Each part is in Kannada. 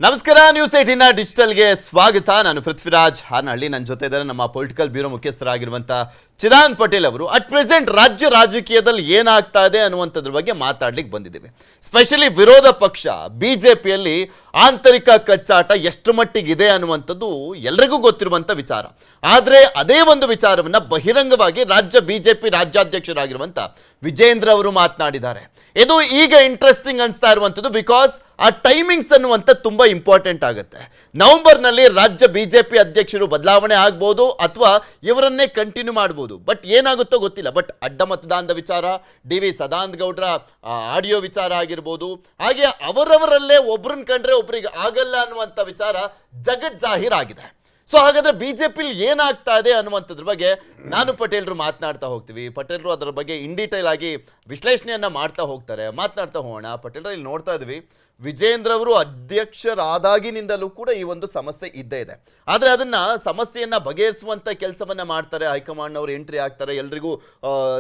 ನಮಸ್ಕಾರ ನ್ಯೂಸ್ 18 ಡಿಜಿಟಲ್ಗೆ ಸ್ವಾಗತ. ನಾನು ಪೃಥ್ವಿರಾಜ್ ಹಾನಹಳ್ಳಿ. ನನ್ನ ಜೊತೆ ಇದ್ದಾರೆ ನಮ್ಮ ಪೊಲಿಟಿಕಲ್ ಬ್ಯೂರೋ ಮುಖ್ಯಸ್ಥರಾಗಿರುವಂಥ ಚಿದಾನ್ ಪಟೇಲ್ ಅವರು. ಅಟ್ ಪ್ರೆಸೆಂಟ್ ರಾಜ್ಯ ರಾಜಕೀಯದಲ್ಲಿ ಏನಾಗ್ತಾ ಇದೆ ಅನ್ನುವಂಥದ್ರ ಬಗ್ಗೆ ಮಾತಾಡ್ಲಿಕ್ಕೆ ಬಂದಿದ್ದೀವಿ. ಸ್ಪೆಷಲಿ ವಿರೋಧ ಪಕ್ಷ ಬಿಜೆಪಿಯಲ್ಲಿ ಆಂತರಿಕ ಕಚ್ಚಾಟ ಎಷ್ಟು ಮಟ್ಟಿಗಿದೆ ಅನ್ನುವಂಥದ್ದು ಎಲ್ರಿಗೂ ಗೊತ್ತಿರುವಂಥ ವಿಚಾರ. ಆದರೆ ಅದೇ ಒಂದು ವಿಚಾರವನ್ನು ಬಹಿರಂಗವಾಗಿ ರಾಜ್ಯ ಬಿಜೆಪಿ ರಾಜ್ಯಾಧ್ಯಕ್ಷರಾಗಿರುವಂಥ ವಿಜೇಂದ್ರ ಅವರು ಮಾತನಾಡಿದ್ದಾರೆ. ಇದು ಈಗ ಇಂಟ್ರೆಸ್ಟಿಂಗ್ ಅನಿಸ್ತಾ ಇರುವಂಥದ್ದು. ಬಿಕಾಸ್ ಆ ಟೈಮಿಂಗ್ಸ್ ಅನ್ನುವಂಥ ತುಂಬ ಇಂಪಾರ್ಟೆಂಟ್ ಆಗುತ್ತೆ. ನವೆಂಬರ್ನಲ್ಲಿ ರಾಜ್ಯ ಬಿಜೆಪಿ ಅಧ್ಯಕ್ಷರು ಬದಲಾವಣೆ ಆಗ್ಬೋದು ಅಥವಾ ಇವರನ್ನೇ ಕಂಟಿನ್ಯೂ ಮಾಡ್ಬೋದು. ಬಟ್ ಏನಾಗುತ್ತೋ ಗೊತ್ತಿಲ್ಲ. ಬಟ್ ಅಡ್ಡ ಮತದಾನದ ವಿಚಾರ, ಡಿ ವಿ ಸದಾನಂದ ಗೌಡರ ಆಡಿಯೋ ವಿಚಾರ ಆಗಿರ್ಬೋದು, ಹಾಗೆ ಅವರವರಲ್ಲೇ ಒಬ್ರನ್ನ ಕಂಡ್ರೆ ಒಬ್ರಿಗೆ ಆಗಲ್ಲ ಅನ್ನುವಂಥ ವಿಚಾರ ಜಗಜ್ಜಾಹೀರಾಗಿದೆ. ಸೊ ಹಾಗಾದ್ರೆ ಬಿಜೆಪಿಲಿ ಏನಾಗ್ತಾ ಇದೆ ಅನ್ನುವಂಥದ್ರ ಬಗ್ಗೆ ನಾನು ಪಟೇಲ್ರು ಮಾತನಾಡ್ತಾ ಹೋಗ್ತೀವಿ. ಪಟೇಲ್ರು ಅದರ ಬಗ್ಗೆ ಇನ್ ಡೀಟೇಲ್ ಆಗಿ ವಿಶ್ಲೇಷಣೆಯನ್ನ ಮಾಡ್ತಾ ಹೋಗ್ತಾರೆ. ಮಾತನಾಡ್ತಾ ಹೋಗೋಣ. ಪಟೇಲ್ರ ಇಲ್ಲಿ ನೋಡ್ತಾ ಇದ್ವಿ, ವಿಜೇಂದ್ರ ಅವರು ಅಧ್ಯಕ್ಷರಾದಾಗಿನಿಂದಲೂ ಕೂಡ ಈ ಒಂದು ಸಮಸ್ಯೆ ಇದ್ದೇ ಇದೆ. ಆದರೆ ಅದನ್ನ ಸಮಸ್ಯೆಯನ್ನ ಬಗೆಹರಿಸುವಂತ ಕೆಲಸವನ್ನ ಮಾಡ್ತಾರೆ. ಹೈಕಮಾಂಡ್ ಅವರು ಎಂಟ್ರಿ ಆಗ್ತಾರೆ, ಎಲ್ರಿಗೂ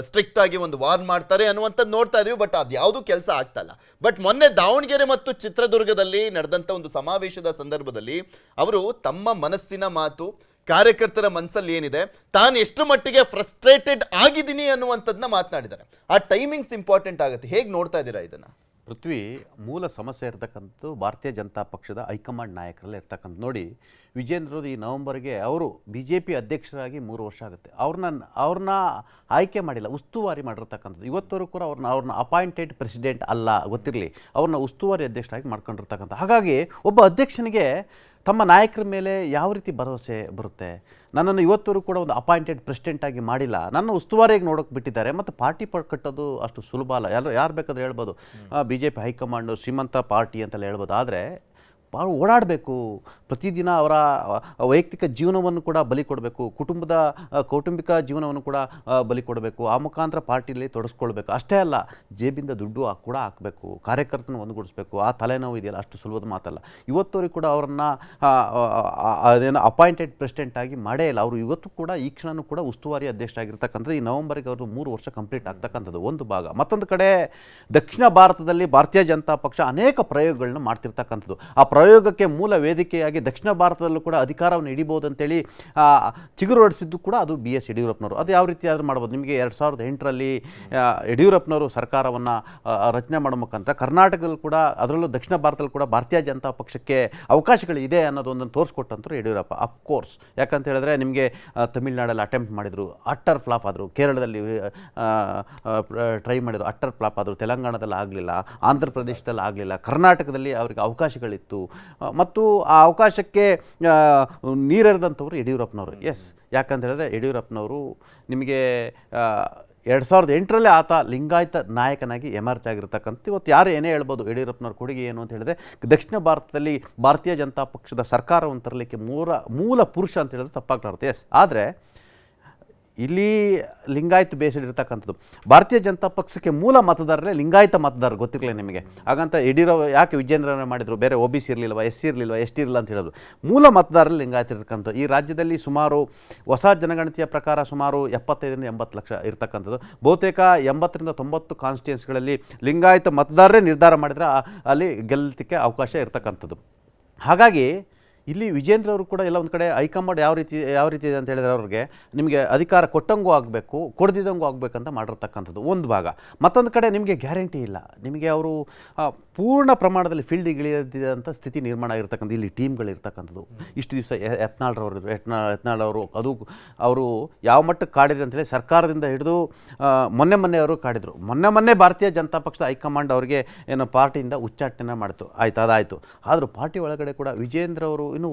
ಸ್ಟ್ರಿಕ್ಟ್ ಆಗಿ ಒಂದು ವಾರ್ನ್ ಮಾಡ್ತಾರೆ ಅನ್ನುವಂಥದ್ದು ನೋಡ್ತಾ ಇದೀವಿ. ಬಟ್ ಅದು ಯಾವುದು ಕೆಲಸ ಆಗ್ತಾ ಇಲ್ಲ. ಬಟ್ ಮೊನ್ನೆ ದಾವಣಗೆರೆ ಮತ್ತು ಚಿತ್ರದುರ್ಗದಲ್ಲಿ ನಡೆದಂಥ ಒಂದು ಸಮಾವೇಶದ ಸಂದರ್ಭದಲ್ಲಿ ಅವರು ತಮ್ಮ ಮನಸ್ಸಿನ ಮಾತು, ಕಾರ್ಯಕರ್ತರ ಮನಸ್ಸಲ್ಲಿ ಏನಿದೆ, ತಾನು ಎಷ್ಟು ಮಟ್ಟಿಗೆ ಫ್ರಸ್ಟ್ರೇಟೆಡ್ ಆಗಿದ್ದೀನಿ ಅನ್ನುವಂಥದ್ದನ್ನ ಮಾತನಾಡಿದ್ದಾರೆ. ಆ ಟೈಮಿಂಗ್ಸ್ ಇಂಪಾರ್ಟೆಂಟ್ ಆಗುತ್ತೆ. ಹೇಗೆ ನೋಡ್ತಾ ಇದ್ದೀರಾ ಇದನ್ನ? ಪೃಥ್ವಿ, ಮೂಲ ಸಮಸ್ಯೆ ಇರ್ತಕ್ಕಂಥದ್ದು ಭಾರತೀಯ ಜನತಾ ಪಕ್ಷದ ಹೈಕಮಾಂಡ್ ನಾಯಕರಲ್ಲೇ ಇರ್ತಕ್ಕಂಥ. ನೋಡಿ, ವಿಜೇಂದ್ರರು ಈ ನವಂಬರ್ಗೆ ಅವರು ಬಿ ಜೆ ಪಿ ಅಧ್ಯಕ್ಷರಾಗಿ 3 ವರ್ಷ ಆಗುತ್ತೆ. ಅವ್ರನ್ನ ಆಯ್ಕೆ ಮಾಡಿಲ್ಲ, ಉಸ್ತುವಾರಿ ಮಾಡಿರ್ತಕ್ಕಂಥದ್ದು. ಇವತ್ತವರೆಗೂ ಕೂಡ ಅವ್ರನ್ನ ಅಪಾಯಿಂಟೆಡ್ ಪ್ರೆಸಿಡೆಂಟ್ ಅಲ್ಲ, ಗೊತ್ತಿರಲಿ, ಅವ್ರನ್ನ ಉಸ್ತುವಾರಿ ಅಧ್ಯಕ್ಷರಾಗಿ ಮಾಡ್ಕೊಂಡಿರ್ತಕ್ಕಂಥ. ಹಾಗಾಗಿ ಒಬ್ಬ ಅಧ್ಯಕ್ಷನಿಗೆ ತಮ್ಮ ನಾಯಕರ ಮೇಲೆ ಯಾವ ರೀತಿ ಭರವಸೆ ಬರುತ್ತೆ? ನನ್ನನ್ನು ಇವತ್ತವರೆಗೂ ಕೂಡ ಒಂದು ಅಪಾಯಿಂಟೆಡ್ ಪ್ರೆಸಿಡೆಂಟಾಗಿ ಮಾಡಿಲ್ಲ, ನನ್ನ ಉಸ್ತುವಾರಿಯಾಗಿ ನೋಡೋಕೆ ಬಿಟ್ಟಿದ್ದಾರೆ. ಮತ್ತು ಪಾರ್ಟಿ ಕಟ್ಟೋದು ಅಷ್ಟು ಸುಲಭ ಅಲ್ಲ. ಯಾರು ಬೇಕಾದ್ರೆ ಹೇಳ್ಬೋದು ಬಿ ಜೆ ಪಿ ಹೈಕಮಾಂಡು ಶ್ರೀಮಂತ ಪಾರ್ಟಿ ಅಂತೆಲ್ಲ ಹೇಳ್ಬೋದು. ಆದರೆ ಓಡಾಡಬೇಕು, ಪ್ರತಿದಿನ ಅವರ ವೈಯಕ್ತಿಕ ಜೀವನವನ್ನು ಕೂಡ ಬಲಿ ಕೊಡಬೇಕು, ಕೌಟುಂಬಿಕ ಜೀವನವನ್ನು ಕೂಡ ಬಲಿ ಕೊಡಬೇಕು, ಆ ಮುಖಾಂತರ ಪಾರ್ಟಿಯಲ್ಲಿ ತೊಡಸ್ಕೊಳ್ಬೇಕು. ಅಷ್ಟೇ ಅಲ್ಲ, ಜೇಬಿಂದ ದುಡ್ಡು ಕೂಡ ಹಾಕಬೇಕು, ಕಾರ್ಯಕರ್ತನ ಒಂದುಗೂಡಿಸ್ಬೇಕು. ಆ ತಲೆನೋವು ಇದೆಯಲ್ಲ, ಅಷ್ಟು ಸುಲಭದ ಮಾತಲ್ಲ. ಇವತ್ತವರೆಗೂ ಕೂಡ ಅವರನ್ನು ಅದೇನೋ ಅಪಾಯಿಂಟೆಡ್ ಪ್ರೆಸಿಡೆಂಟ್ ಆಗಿ ಮಾಡೇ ಇಲ್ಲ. ಅವರು ಇವತ್ತು ಕೂಡ ಈ ಕ್ಷಣನೂ ಕೂಡ ಉಸ್ತುವಾರಿ ಅಧ್ಯಕ್ಷರಾಗಿರ್ತಕ್ಕಂಥದ್ದು. ಈ ನವಂಬರ್ಗೆ ಅವರು 3 ವರ್ಷ ಕಂಪ್ಲೀಟ್ ಆಗ್ತಕ್ಕಂಥದ್ದು ಒಂದು ಭಾಗ. ಮತ್ತೊಂದು ಕಡೆ ದಕ್ಷಿಣ ಭಾರತದಲ್ಲಿ ಭಾರತೀಯ ಜನತಾ ಪಕ್ಷ ಅನೇಕ ಪ್ರಯೋಗಗಳನ್ನ ಮಾಡ್ತಿರ್ತಕ್ಕಂಥದ್ದು. ಆ ಪ್ರಯೋಗಕ್ಕೆ ಮೂಲ ವೇದಿಕೆಯಾಗಿ ದಕ್ಷಿಣ ಭಾರತದಲ್ಲೂ ಕೂಡ ಅಧಿಕಾರವನ್ನು ಹಿಡಿಬೋದು ಅಂತೇಳಿ ಚಿಗುರು ಹೊಡಿಸಿದ್ದು ಕೂಡ ಅದು ಬಿ ಎಸ್ ಯಡಿಯೂರಪ್ಪನವರು. ಅದು ಯಾವ ರೀತಿ ಆದರೂ ಮಾಡ್ಬೋದು. ನಿಮಗೆ 2008ರಲ್ಲಿ ಯಡಿಯೂರಪ್ಪನವರು ಸರ್ಕಾರವನ್ನು ರಚನೆ ಮಾಡೋ ಮುಖಾಂತರ ಕರ್ನಾಟಕದಲ್ಲಿ ಕೂಡ, ಅದರಲ್ಲೂ ದಕ್ಷಿಣ ಭಾರತದಲ್ಲಿ ಕೂಡ ಭಾರತೀಯ ಜನತಾ ಪಕ್ಷಕ್ಕೆ ಅವಕಾಶಗಳಿದೆ ಅನ್ನೋದೊಂದನ್ನು ತೋರಿಸ್ಕೊಟ್ಟಂತರು ಯಡಿಯೂರಪ್ಪ. ಅಫ್ಕೋರ್ಸ್, ಯಾಕಂತ ಹೇಳಿದ್ರೆ ನಿಮಗೆ ತಮಿಳ್ನಾಡಲ್ಲಿ ಅಟೆಂಪ್ಟ್ ಮಾಡಿದರು, ಅಟ್ಟರ್ ಫ್ಲಾಪ್ ಆದರು. ಕೇರಳದಲ್ಲಿ ಟ್ರೈ ಮಾಡಿದರು, ಅಟ್ಟರ್ ಫ್ಲಾಪ್ ಆದರು. ತೆಲಂಗಾಣದಲ್ಲಿ ಆಗಲಿಲ್ಲ, ಆಂಧ್ರ ಪ್ರದೇಶದಲ್ಲಿ ಆಗಲಿಲ್ಲ, ಕರ್ನಾಟಕದಲ್ಲಿ ಅವರಿಗೆ ಅವಕಾಶಗಳಿತ್ತು. ಮತ್ತು ಆ ಅವಕಾಶಕ್ಕೆ ನೀರೆರೆದಂಥವ್ರು ಯಡಿಯೂರಪ್ಪನವರು. ಎಸ್, ಯಾಕಂತ ಹೇಳಿದ್ರೆ ಯಡಿಯೂರಪ್ಪನವರು ನಿಮಗೆ 2008ರಲ್ಲಿ ಆತ ಲಿಂಗಾಯತ ನಾಯಕನಾಗಿ ಎಮರ್ಜ್ ಆಗಿರ್ತಕ್ಕಂಥ. ಇವತ್ತು ಯಾರು ಏನೇ ಹೇಳ್ಬೋದು, ಯಡಿಯೂರಪ್ಪನವ್ರ ಕೊಡುಗೆ ಏನು ಅಂತ ಹೇಳಿದ್ರೆ ದಕ್ಷಿಣ ಭಾರತದಲ್ಲಿ ಭಾರತೀಯ ಜನತಾ ಪಕ್ಷದ ಸರ್ಕಾರವನ್ನು ತರಲಿಕ್ಕೆ ಮೂಲ ಪುರುಷ ಅಂತ ಹೇಳಿದ್ರೆ ತಪ್ಪಾಗ್ಲಾರುತ್ತೆ. ಎಸ್, ಆದರೆ ಇಲ್ಲಿ ಲಿಂಗಾಯತ ಬೇಸ್ಡ್ ಇರ್ತಕ್ಕಂಥದ್ದು. ಭಾರತೀಯ ಜನತಾ ಪಕ್ಷಕ್ಕೆ ಮೂಲ ಮತದಾರರೇ ಲಿಂಗಾಯತ ಮತದಾರರು, ಗೊತ್ತಿರಲಿಲ್ಲ ನಿಮಗೆ. ಹಾಗಂತ ಯಾಕೆ ವಿಜೇಂದ್ರನ ಮಾಡಿದರು, ಬೇರೆ ಒ ಬಿ ಸಿ ಇರಲಿಲ್ವ, ಎಸ್ ಸಿ ಇರಲಿಲ್ವ, ಎಸ್ ಟಿ ಇರಲಿಲ್ಲ ಅಂತ ಹೇಳಿದ್ರು. ಮೂಲ ಮತದಾರರಲ್ಲಿ ಲಿಂಗಾಯತ ಇರ್ತಕ್ಕಂಥದ್ದು. ಈ ರಾಜ್ಯದಲ್ಲಿ ಸುಮಾರು ಹೊಸ ಜನಗಣತಿಯ ಪ್ರಕಾರ ಸುಮಾರು 75-80 ಲಕ್ಷ ಇರ್ತಕ್ಕಂಥದ್ದು. ಬಹುತೇಕ 80-90 ಕಾನ್ಸ್ಟಿಟ್ಯೂನ್ಸಿಗಳಲ್ಲಿ ಲಿಂಗಾಯತ ಮತದಾರರೇ ನಿರ್ಧಾರ ಮಾಡಿದರೆ ಅಲ್ಲಿ ಗೆಲ್ಲಲಿಕ್ಕೆ ಅವಕಾಶ ಇರ್ತಕ್ಕಂಥದ್ದು. ಹಾಗಾಗಿ ಇಲ್ಲಿ ವಿಜೇಂದ್ರ ಅವರು ಕೂಡ ಎಲ್ಲ ಒಂದು ಕಡೆ ಹೈಕಮಾಂಡ್ ಯಾವ ರೀತಿ ಇದೆ ಅಂತ ಹೇಳಿದ್ರೆ ಅವ್ರಿಗೆ ನಿಮಗೆ ಅಧಿಕಾರ ಕೊಟ್ಟಂಗೂ ಆಗಬೇಕು, ಕೊಡ್ದಿದ್ದಂಗೂ ಆಗಬೇಕಂತ ಮಾಡಿರ್ತಕ್ಕಂಥದ್ದು ಒಂದು ಭಾಗ. ಮತ್ತೊಂದು ಕಡೆ ನಿಮಗೆ ಗ್ಯಾರಂಟಿ ಇಲ್ಲ, ನಿಮಗೆ ಅವರು ಪೂರ್ಣ ಪ್ರಮಾಣದಲ್ಲಿ ಫೀಲ್ಡಿಗೆ ಇಳಿಯದಂಥ ಸ್ಥಿತಿ ನಿರ್ಮಾಣ ಆಗಿರ್ತಕ್ಕಂಥ. ಇಲ್ಲಿ ಟೀಮ್ಗಳಿರ್ತಕ್ಕಂಥದ್ದು. ಇಷ್ಟು ದಿವಸ ಯತ್ನಾಳ್ ಅವರು ಅದು ಅವರು ಯಾವ ಮಟ್ಟಕ್ಕೆ ಕಾಡಿದ್ರು ಅಂತೇಳಿ ಸರ್ಕಾರದಿಂದ ಹಿಡಿದು ಮೊನ್ನೆ ಅವರು ಕಾಡಿದರು. ಮೊನ್ನೆ ಭಾರತೀಯ ಜನತಾ ಪಕ್ಷದ ಹೈಕಮಾಂಡ್ ಅವರಿಗೆ ಏನೋ ಪಾರ್ಟಿಯಿಂದ ಉಚ್ಚಾಟನೆ ಮಾಡಿತು. ಆಯ್ತು, ಅದಾಯಿತು. ಆದರೂ ಪಾರ್ಟಿ ಒಳಗಡೆ ಕೂಡ ವಿಜೇಂದ್ರ ಅವರು ಇನ್ನೂ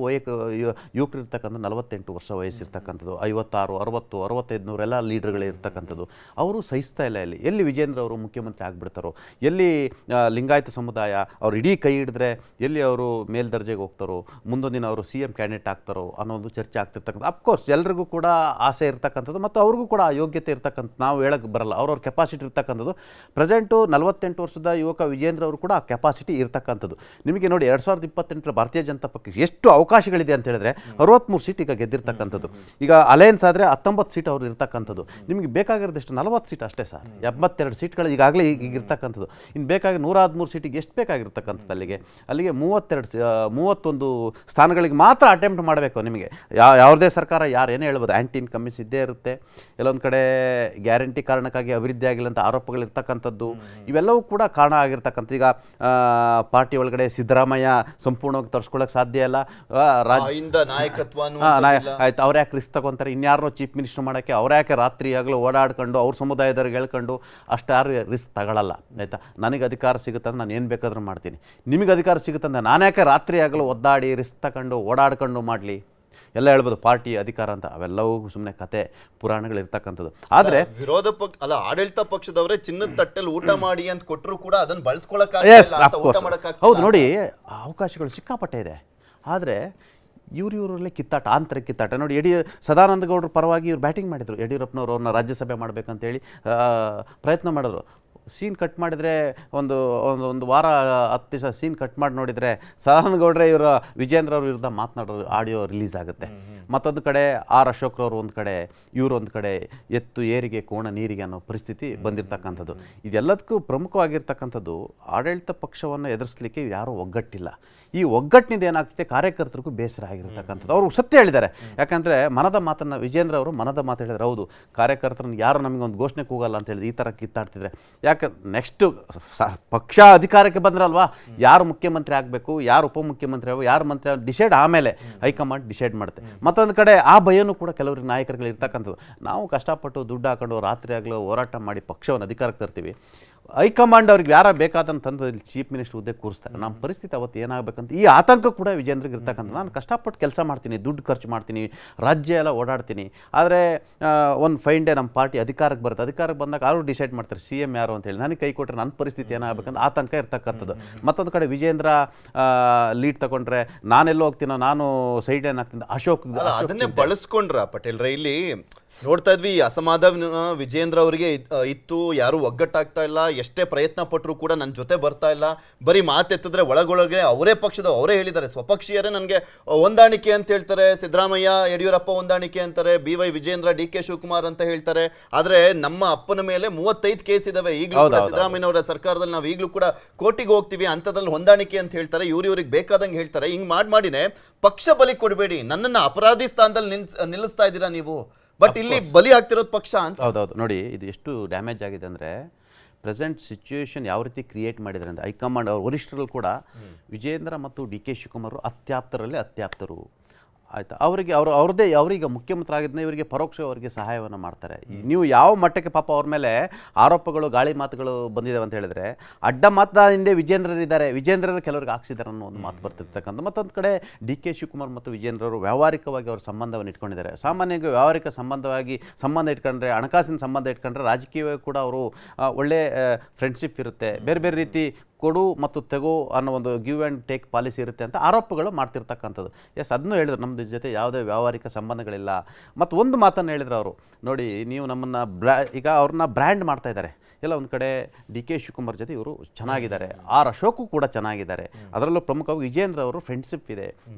ಯುವಕರಿರ್ತಕ್ಕಂಥ 48 ವರ್ಷ ವಯಸ್ಸಿರ್ತಕ್ಕಂಥದ್ದು, 56, 60, 65 ಎಲ್ಲ ಲೀಡರ್ಗಳೇ ಇರ್ತಕ್ಕಂಥದ್ದು. ಅವರು ಸಹಿಸ್ತಾ ಇಲ್ಲ. ಎಲ್ಲಿ ವಿಜೇಂದ್ರ ಅವರು ಮುಖ್ಯಮಂತ್ರಿ ಆಗಿಬಿಡ್ತಾರೋ, ಎಲ್ಲಿ ಲಿಂಗಾಯತ ಸಮುದಾಯ ಅವ್ರು ಇಡೀ ಕೈ ಹಿಡಿದ್ರೆ ಎಲ್ಲಿ ಅವರು ಮೇಲ್ದರ್ಜೆಗೆ ಹೋಗ್ತಾರೋ, ಮುಂದೊಂದು ದಿನ ಅವರು CM ಕ್ಯಾಂಡಿಡೇಟ್ ಆಗ್ತಾರೋ ಅನ್ನೋ ಒಂದು ಚರ್ಚೆ ಆಗ್ತಿರ್ತಕ್ಕಂಥ. ಅಫ್ಕೋರ್ಸ್ ಎಲ್ರಿಗೂ ಕೂಡ ಆಸೆ ಇರ್ತಕ್ಕಂಥದ್ದು ಮತ್ತು ಅವ್ರಿಗೂ ಕೂಡ ಯೋಗ್ಯತೆ ಇರ್ತಕ್ಕಂಥ, ನಾವು ಹೇಳಕ್ಕೆ ಬರಲ್ಲ, ಅವ್ರವ್ರ ಕೆಪಾಸಿಟಿ ಇರ್ತಕ್ಕಂಥದ್ದು. ಪ್ರೆಸೆಂಟು 48 ವರ್ಷದ ಯುವಕ ವಿಜೇಂದ್ರ ಅವರು ಕೂಡ ಆ ಕೆಪಾಸಿಟಿ ಇರ್ತಕ್ಕಂಥದ್ದು. ನಿಮಗೆ ನೋಡಿ 2028 ಭಾರತೀಯ ಜನತಾ ಪಕ್ಷ ಎಷ್ಟು ಅವಕಾಶಗಳಿದೆ ಅಂತ ಹೇಳಿದ್ರೆ 63 ಸೀಟ್ ಈಗ ಗೆದ್ದಿರ್ತಕ್ಕಂಥದ್ದು. ಈಗ ಅಲಯನ್ಸ್ ಆದರೆ 19 ಸೀಟ್ ಅವ್ರು ಇರ್ತಕ್ಕಂಥದ್ದು. ನಿಮಗೆ ಬೇಕಾಗಿರೋದು ಎಷ್ಟು 40 ಸೀಟ್ ಅಷ್ಟೇ ಸರ್. 82 ಸೀಟ್ಗಳು ಈಗಾಗಲೇ ಈಗ ಇರ್ತಕ್ಕಂಥದ್ದು. ಇನ್ನು ಬೇಕಾಗಿ 113 ಸೀಟಿಗೆ ಎಷ್ಟು ಬೇಕಾಗಿರ್ತಕ್ಕಂಥದ್ದು ಅಲ್ಲಿಗೆ 31 ಸ್ಥಾನಗಳಿಗೆ ಮಾತ್ರ ಅಟೆಂಪ್ಟ್ ಮಾಡಬೇಕು. ನಿಮಗೆ ಯಾವುದೇ ಸರ್ಕಾರ ಯಾರು ಏನೇ ಹೇಳ್ಬೋದು, ಆ್ಯಂಟಿ ಇನ್ಕಮಿಸ್ ಇದ್ದೇ ಇರುತ್ತೆ. ಎಲ್ಲೊಂದು ಕಡೆ ಗ್ಯಾರಂಟಿ ಕಾರಣಕ್ಕಾಗಿ ಅಭಿವೃದ್ಧಿ ಆಗಿಲ್ಲ ಅಂತ ಆರೋಪಗಳಿರ್ತಕ್ಕಂಥದ್ದು, ಇವೆಲ್ಲವೂ ಕೂಡ ಕಾರಣ ಆಗಿರ್ತಕ್ಕಂಥ. ಈಗ ಪಾರ್ಟಿ ಒಳಗಡೆ ಸಿದ್ದರಾಮಯ್ಯ ಸಂಪೂರ್ಣವಾಗಿ ತರಿಸ್ಕೊಳ್ಳೋಕೆ ಸಾಧ್ಯ ಇಲ್ಲ. ಆಯ್ತು, ಅವ್ರು ಯಾಕೆ ರಿಸ್ಕ್ ತಗೊಂತಾರೆ, ಇನ್ಯಾರನ್ನೋ ಚೀಫ್ ಮಿನಿಸ್ಟರ್ ಮಾಡೋಕ್ಕೆ ಅವ್ರು ಯಾಕೆ ರಾತ್ರಿ ಆಗಲೂ ಓಡಾಡ್ಕೊಂಡು ಅವ್ರ ಸಮುದಾಯದವ್ರಿಗೆ ಹೇಳ್ಕೊಂಡು ಅಷ್ಟಾರು ರಿಸ್ಕ್ ತಗೊಳ್ಳಲ್ಲ. ಆಯಿತಾ, ನನಗೆ ಅಧಿಕಾರ ಸಿಗುತ್ತಂದ್ರೆ ನಾನು ಏನು ಬೇಕಾದ್ರೂ ಮಾಡ್ತೀನಿ, ನಿಮಗೆ ಅಧಿಕಾರ ಸಿಗುತ್ತಂದ್ರೆ ನಾನು ಯಾಕೆ ರಾತ್ರಿ ಆಗಲೂ ಒದ್ದಾಡಿ ರಿಸ್ಕ್ ತಗೊಂಡು ಓಡಾಡ್ಕೊಂಡು ಮಾಡಲಿ. ಎಲ್ಲ ಹೇಳ್ಬೋದು ಪಾರ್ಟಿ ಅಧಿಕಾರ ಅಂತ, ಅವೆಲ್ಲವೂ ಸುಮ್ಮನೆ ಕತೆ ಪುರಾಣಗಳು ಇರ್ತಕ್ಕಂಥದ್ದು. ಆದರೆ ವಿರೋಧ ಪಕ್ಷ ಅಲ್ಲ, ಆಡಳಿತ ಪಕ್ಷದವರೇ ಚಿನ್ನದ ತಟ್ಟೆಲ್ಲಿ ಊಟ ಮಾಡಿ ಅಂತ ಕೊಟ್ಟರು ಕೂಡ ಅದನ್ನು ಬಳಸ್ಕೊಳ್ಳೋಕೆ ಹೌದು. ನೋಡಿ, ಅವಕಾಶಗಳು ಸಿಕ್ಕಾಪಟ್ಟೆ ಇದೆ. ಆದರೆ ಇವರಲ್ಲೇ ಕಿತ್ತಾಟ, ಆಂತರಿಕ ಕಿತ್ತಾಟ. ನೋಡಿ, ಸದಾನಂದ ಗೌಡರ ಪರವಾಗಿ ಇವ್ರು ಬ್ಯಾಟಿಂಗ್ ಮಾಡಿದರು. ಯಡಿಯೂರಪ್ಪನವ್ರು ಅವ್ರನ್ನ ರಾಜ್ಯಸಭೆ ಮಾಡಬೇಕಂತೇಳಿ ಪ್ರಯತ್ನ ಮಾಡಿದ್ರು. ಸೀನ್ ಕಟ್ ಮಾಡಿದರೆ ಒಂದು ವಾರ 10 ದಿವಸ ಸೀನ್ ಕಟ್ ಮಾಡಿ ನೋಡಿದರೆ ಸದಾನಂದ ಗೌಡ್ರೆ ಇವರ ವಿಜೇಂದ್ರ ಅವ್ರ ವಿರುದ್ಧ ಮಾತನಾಡೋದು ಆಡಿಯೋ ರಿಲೀಸ್ ಆಗುತ್ತೆ. ಮತ್ತೊಂದು ಕಡೆ ಆರ್ ಅಶೋಕ್ರವ್ರು ಒಂದು ಕಡೆ, ಇವರೊಂದು ಕಡೆ ಎತ್ತು ಏರಿಗೆ ಕೋಣ ನೀರಿಗೆ ಅನ್ನೋ ಪರಿಸ್ಥಿತಿ ಬಂದಿರತಕ್ಕಂಥದ್ದು. ಇದೆಲ್ಲದಕ್ಕೂ ಪ್ರಮುಖವಾಗಿರ್ತಕ್ಕಂಥದ್ದು ಆಡಳಿತ ಪಕ್ಷವನ್ನು ಎದುರಿಸಲಿಕ್ಕೆ ಯಾರೂ ಒಗ್ಗಟ್ಟಿಲ್ಲ. ಈ ಒಗ್ಗಟ್ಟಿನಿಂದ ಏನಾಗ್ತದೆ, ಕಾರ್ಯಕರ್ತರಿಗೂ ಬೇಸರ ಆಗಿರ್ತಕ್ಕಂಥದ್ದು. ಅವರು ಸತ್ಯ ಹೇಳಿದ್ದಾರೆ. ಯಾಕಂದರೆ ಮನದ ಮಾತನ್ನು ವಿಜೇಂದ್ರ ಅವರು ಮನದ ಮಾತು ಹೇಳಿದ್ದಾರೆ. ಹೌದು, ಕಾರ್ಯಕರ್ತರನ್ನು ಯಾರು ನಮಗೊಂದು ಘೋಷಣೆ ಕೂಗಲ್ಲ ಅಂತ ಹೇಳಿದ್ರೆ ಈ ಥರ ಕಿತ್ತಾಡ್ತಿದ್ರೆ ಯಾಕೆ ನೆಕ್ಸ್ಟು ಪಕ್ಷ ಅಧಿಕಾರಕ್ಕೆ ಬಂದ್ರಲ್ವಾ, ಯಾರು ಮುಖ್ಯಮಂತ್ರಿ ಆಗಬೇಕು, ಯಾರು ಉಪಮುಖ್ಯಮಂತ್ರಿ ಆಗಬೇಕು, ಯಾರು ಮಂತ್ರಿ ಆಗಬೇಕು ಡಿಸೈಡ್ ಆಮೇಲೆ ಹೈಕಮಾಂಡ್ ಡಿಸೈಡ್ ಮಾಡುತ್ತೆ. ಮತ್ತೊಂದು ಕಡೆ ಆ ಭಯನೂ ಕೂಡ ಕೆಲವರು ನಾಯಕರುಗಳು ಇರ್ತಕ್ಕಂಥದ್ದು. ನಾವು ಕಷ್ಟಪಟ್ಟು ದುಡ್ಡು ಹಾಕೊಂಡು ರಾತ್ರಿ ಆಗಲೂ ಹೋರಾಟ ಮಾಡಿ ಪಕ್ಷವನ್ನು ಅಧಿಕಾರಕ್ಕೆ ತರ್ತೀವಿ. ಹೈಕಮಾಂಡ್ ಅವ್ರಿಗೆ ಯಾರ ಬೇಕಾದಂತಂದು ಚೀಫ್ ಮಿನಿಸ್ಟರ್ ಹುದ್ದೆ ಕೂರಿಸ್ತಾರೆ. ನಮ್ಮ ಪರಿಸ್ಥಿತಿ ಅವತ್ತು ಏನಾಗಬೇಕಂತ ಈ ಆತಂಕ ಕೂಡ ವಿಜೇಂದ್ರಿಗೆ ಇರ್ತಕ್ಕಂಥ. ನಾನು ಕಷ್ಟಪಟ್ಟು ಕೆಲಸ ಮಾಡ್ತೀನಿ, ದುಡ್ಡು ಖರ್ಚು ಮಾಡ್ತೀನಿ, ರಾಜ್ಯ ಎಲ್ಲ ಓಡಾಡ್ತೀನಿ. ಆದರೆ ಒಂದು ಫೈನ್ ಡೇ ನಮ್ಮ ಪಾರ್ಟಿ ಅಧಿಕಾರಕ್ಕೆ ಬರುತ್ತೆ. ಅಧಿಕಾರಕ್ಕೆ ಬಂದಾಗ ಯಾರು ಡಿಸೈಡ್ ಮಾಡ್ತಾರೆ ಸಿ ಎಮ್ ಯಾರು ಅಂತೇಳಿ. ನನಗೆ ಕೈ ಕೊಟ್ಟರೆ ನನ್ನ ಪರಿಸ್ಥಿತಿ ಏನಾಗಬೇಕಂತ ಆತಂಕ ಇರ್ತಕ್ಕಂಥದ್ದು. ಮತ್ತೊಂದು ಕಡೆ ವಿಜೇಂದ್ರ ಲೀಡ್ ತಗೊಂಡ್ರೆ ನಾನೆಲ್ಲೋ ಹೋಗ್ತೀನೋ, ನಾನು ಸೈಡ್ ಏನಾಗ್ತೀನಿ, ಅಶೋಕ್ ಅದನ್ನೇ ಬಳಸ್ಕೊಂಡ್ರ ಪಟೇಲ್ರ. ಇಲ್ಲಿ ನೋಡ್ತಾ ಇದ್ವಿ, ಅಸಮಾಧಾನ ವಿಜೇಂದ್ರ ಅವರಿಗೆ ಇತ್ತು, ಯಾರು ಒಗ್ಗಟ್ಟಾಗ್ತಾ ಇಲ್ಲ, ಎಷ್ಟೇ ಪ್ರಯತ್ನ ಪಟ್ಟರು ಕೂಡ ನನ್ನ ಜೊತೆ ಬರ್ತಾ ಇಲ್ಲ. ಬರೀ ಮಾತೆತ್ತಿದ್ರೆ ಒಳಗೊಳಗೆ ಅವರೇ ಪಕ್ಷದ ಅವರೇ ಹೇಳಿದ್ದಾರೆ, ಸ್ವಪಕ್ಷೀಯರೇ ನನಗೆ ಹೊಂದಾಣಿಕೆ ಅಂತ ಹೇಳ್ತಾರೆ. ಸಿದ್ದರಾಮಯ್ಯ ಯಡಿಯೂರಪ್ಪ ಹೊಂದಾಣಿಕೆ ಅಂತಾರೆ, BY ವಿಜೇಂದ್ರ DK ಶಿವಕುಮಾರ್ ಅಂತ ಹೇಳ್ತಾರೆ. ಆದ್ರೆ ನಮ್ಮ ಅಪ್ಪನ ಮೇಲೆ 35 ಕೇಸ್ ಇದಾವೆ ಈಗಲೂ ಕೂಡ. ಸಿದ್ದರಾಮಯ್ಯನವರ ಸರ್ಕಾರದಲ್ಲಿ ನಾವು ಈಗಲೂ ಕೂಡ ಕೋರ್ಟಿಗೆ ಹೋಗ್ತೀವಿ, ಅಂಥದ್ರಲ್ಲಿ ಹೊಂದಾಣಿಕೆ ಅಂತ ಹೇಳ್ತಾರೆ. ಇವ್ರಿಗೆ ಬೇಕಾದಂಗೆ ಹೇಳ್ತಾರೆ. ಹಿಂಗ್ ಮಾಡಿನೇ ಪಕ್ಷ ಬಲಿ ಕೊಡಬೇಡಿ, ನನ್ನನ್ನು ಅಪರಾಧಿ ಸ್ಥಾನದಲ್ಲಿ ನಿಲ್ಲಿಸ್ತಾ ಇದ್ದೀರಾ ನೀವು. ಬಟ್ ಇಲ್ಲಿ ಬಲಿ ಆಗ್ತಿರೋದು ಪಕ್ಷ ಅಂತ. ಹೌದೌದು. ನೋಡಿ, ಇದು ಎಷ್ಟು ಡ್ಯಾಮೇಜ್ ಆಗಿದೆ ಅಂದರೆ, ಪ್ರೆಸೆಂಟ್ ಸಿಚುವೇಶನ್ ಯಾವ ರೀತಿ ಕ್ರಿಯೇಟ್ ಮಾಡಿದ್ದಾರೆ ಅಂದರೆ, ಹೈಕಮಾಂಡ್ ಅವ್ರ ವರಿಷ್ಠರಲ್ಲಿ ಕೂಡ ವಿಜೇಂದ್ರ ಮತ್ತು DK ಶಿವಕುಮಾರ್ ಅತ್ಯಾಪ್ತರಲ್ಲೇ ಅತ್ಯಾಪ್ತರು. ಆಯಿತಾ, ಅವರಿಗೆ ಮುಖ್ಯಮಂತ್ರಿ ಆಗಿದ್ದನ್ನ ಇವರಿಗೆ ಪರೋಕ್ಷ ಅವರಿಗೆ ಸಹಾಯವನ್ನು ಮಾಡ್ತಾರೆ. ನೀವು ಯಾವ ಮಟ್ಟಕ್ಕೆ ಪಾಪ ಅವ್ರ ಮೇಲೆ ಆರೋಪಗಳು, ಗಾಳಿ ಮಾತುಗಳು ಬಂದಿದ್ದಾವೆ ಅಂತ ಹೇಳಿದ್ರೆ, ಅಡ್ಡ ಮಾತದ ಹಿಂದೆ ವಿಜೇಂದ್ರರಿದ್ದಾರೆ, ವಿಜೇಂದ್ರರು ಕೆಲವರಿಗೆ ಹಾಕ್ಸಿದ್ದಾರೆ ಅನ್ನೋ ಒಂದು ಮಾತು ಬರ್ತಿರ್ತಕ್ಕಂಥ. ಮತ್ತೊಂದು ಕಡೆ DK ಶಿವಕುಮಾರ್ ಮತ್ತು ವಿಜೇಂದ್ರರು ವ್ಯಾವಹಾರಿಕವಾಗಿ ಅವ್ರ ಸಂಬಂಧವನ್ನು ಇಟ್ಕೊಂಡಿದ್ದಾರೆ. ಸಾಮಾನ್ಯವಾಗಿ ವ್ಯಾವಹಾರಿಕ ಸಂಬಂಧ ಇಟ್ಕೊಂಡ್ರೆ, ಹಣಕಾಸಿನ ಸಂಬಂಧ ಇಟ್ಕೊಂಡ್ರೆ, ರಾಜಕೀಯವಾಗಿ ಕೂಡ ಅವರು ಒಳ್ಳೆ ಫ್ರೆಂಡ್ಶಿಪ್ ಇರುತ್ತೆ, ಬೇರೆ ಬೇರೆ ರೀತಿ ಕೊಡು ಮತ್ತು ತೆಗೋ ಅನ್ನೋ ಒಂದು ಗಿವ್ ಆ್ಯಂಡ್ ಟೇಕ್ ಪಾಲಿಸಿ ಇರುತ್ತೆ ಅಂತ ಆರೋಪಗಳು ಮಾಡ್ತಿರ್ತಕ್ಕಂಥದ್ದು. ಅದನ್ನು ಹೇಳಿದ್ರು, ನಮ್ಮದು ಜೊತೆ ಯಾವುದೇ ವ್ಯಾವಹಾರಿಕ ಸಂಬಂಧಗಳಿಲ್ಲ. ಮತ್ತು ಒಂದು ಮಾತನ್ನು ಹೇಳಿದ್ರು ಅವರು, ನೋಡಿ ನೀವು ನಮ್ಮನ್ನು ಈಗ ಅವ್ರನ್ನ ಬ್ರ್ಯಾಂಡ್ ಮಾಡ್ತಾ ಇದ್ದಾರೆ. ಎಲ್ಲ ಒಂದು ಕಡೆ DK ಶಿವಕುಮಾರ್ ಜೊತೆ ಇವರು ಚೆನ್ನಾಗಿದ್ದಾರೆ, ಆರ್ ಅಶೋಕು ಕೂಡ ಚೆನ್ನಾಗಿದ್ದಾರೆ. ಅದರಲ್ಲೂ ಪ್ರಮುಖವಾಗಿ ವಿಜೇಂದ್ರ ಅವರು ಫ್ರೆಂಡ್ಶಿಪ್ ಇದೆ,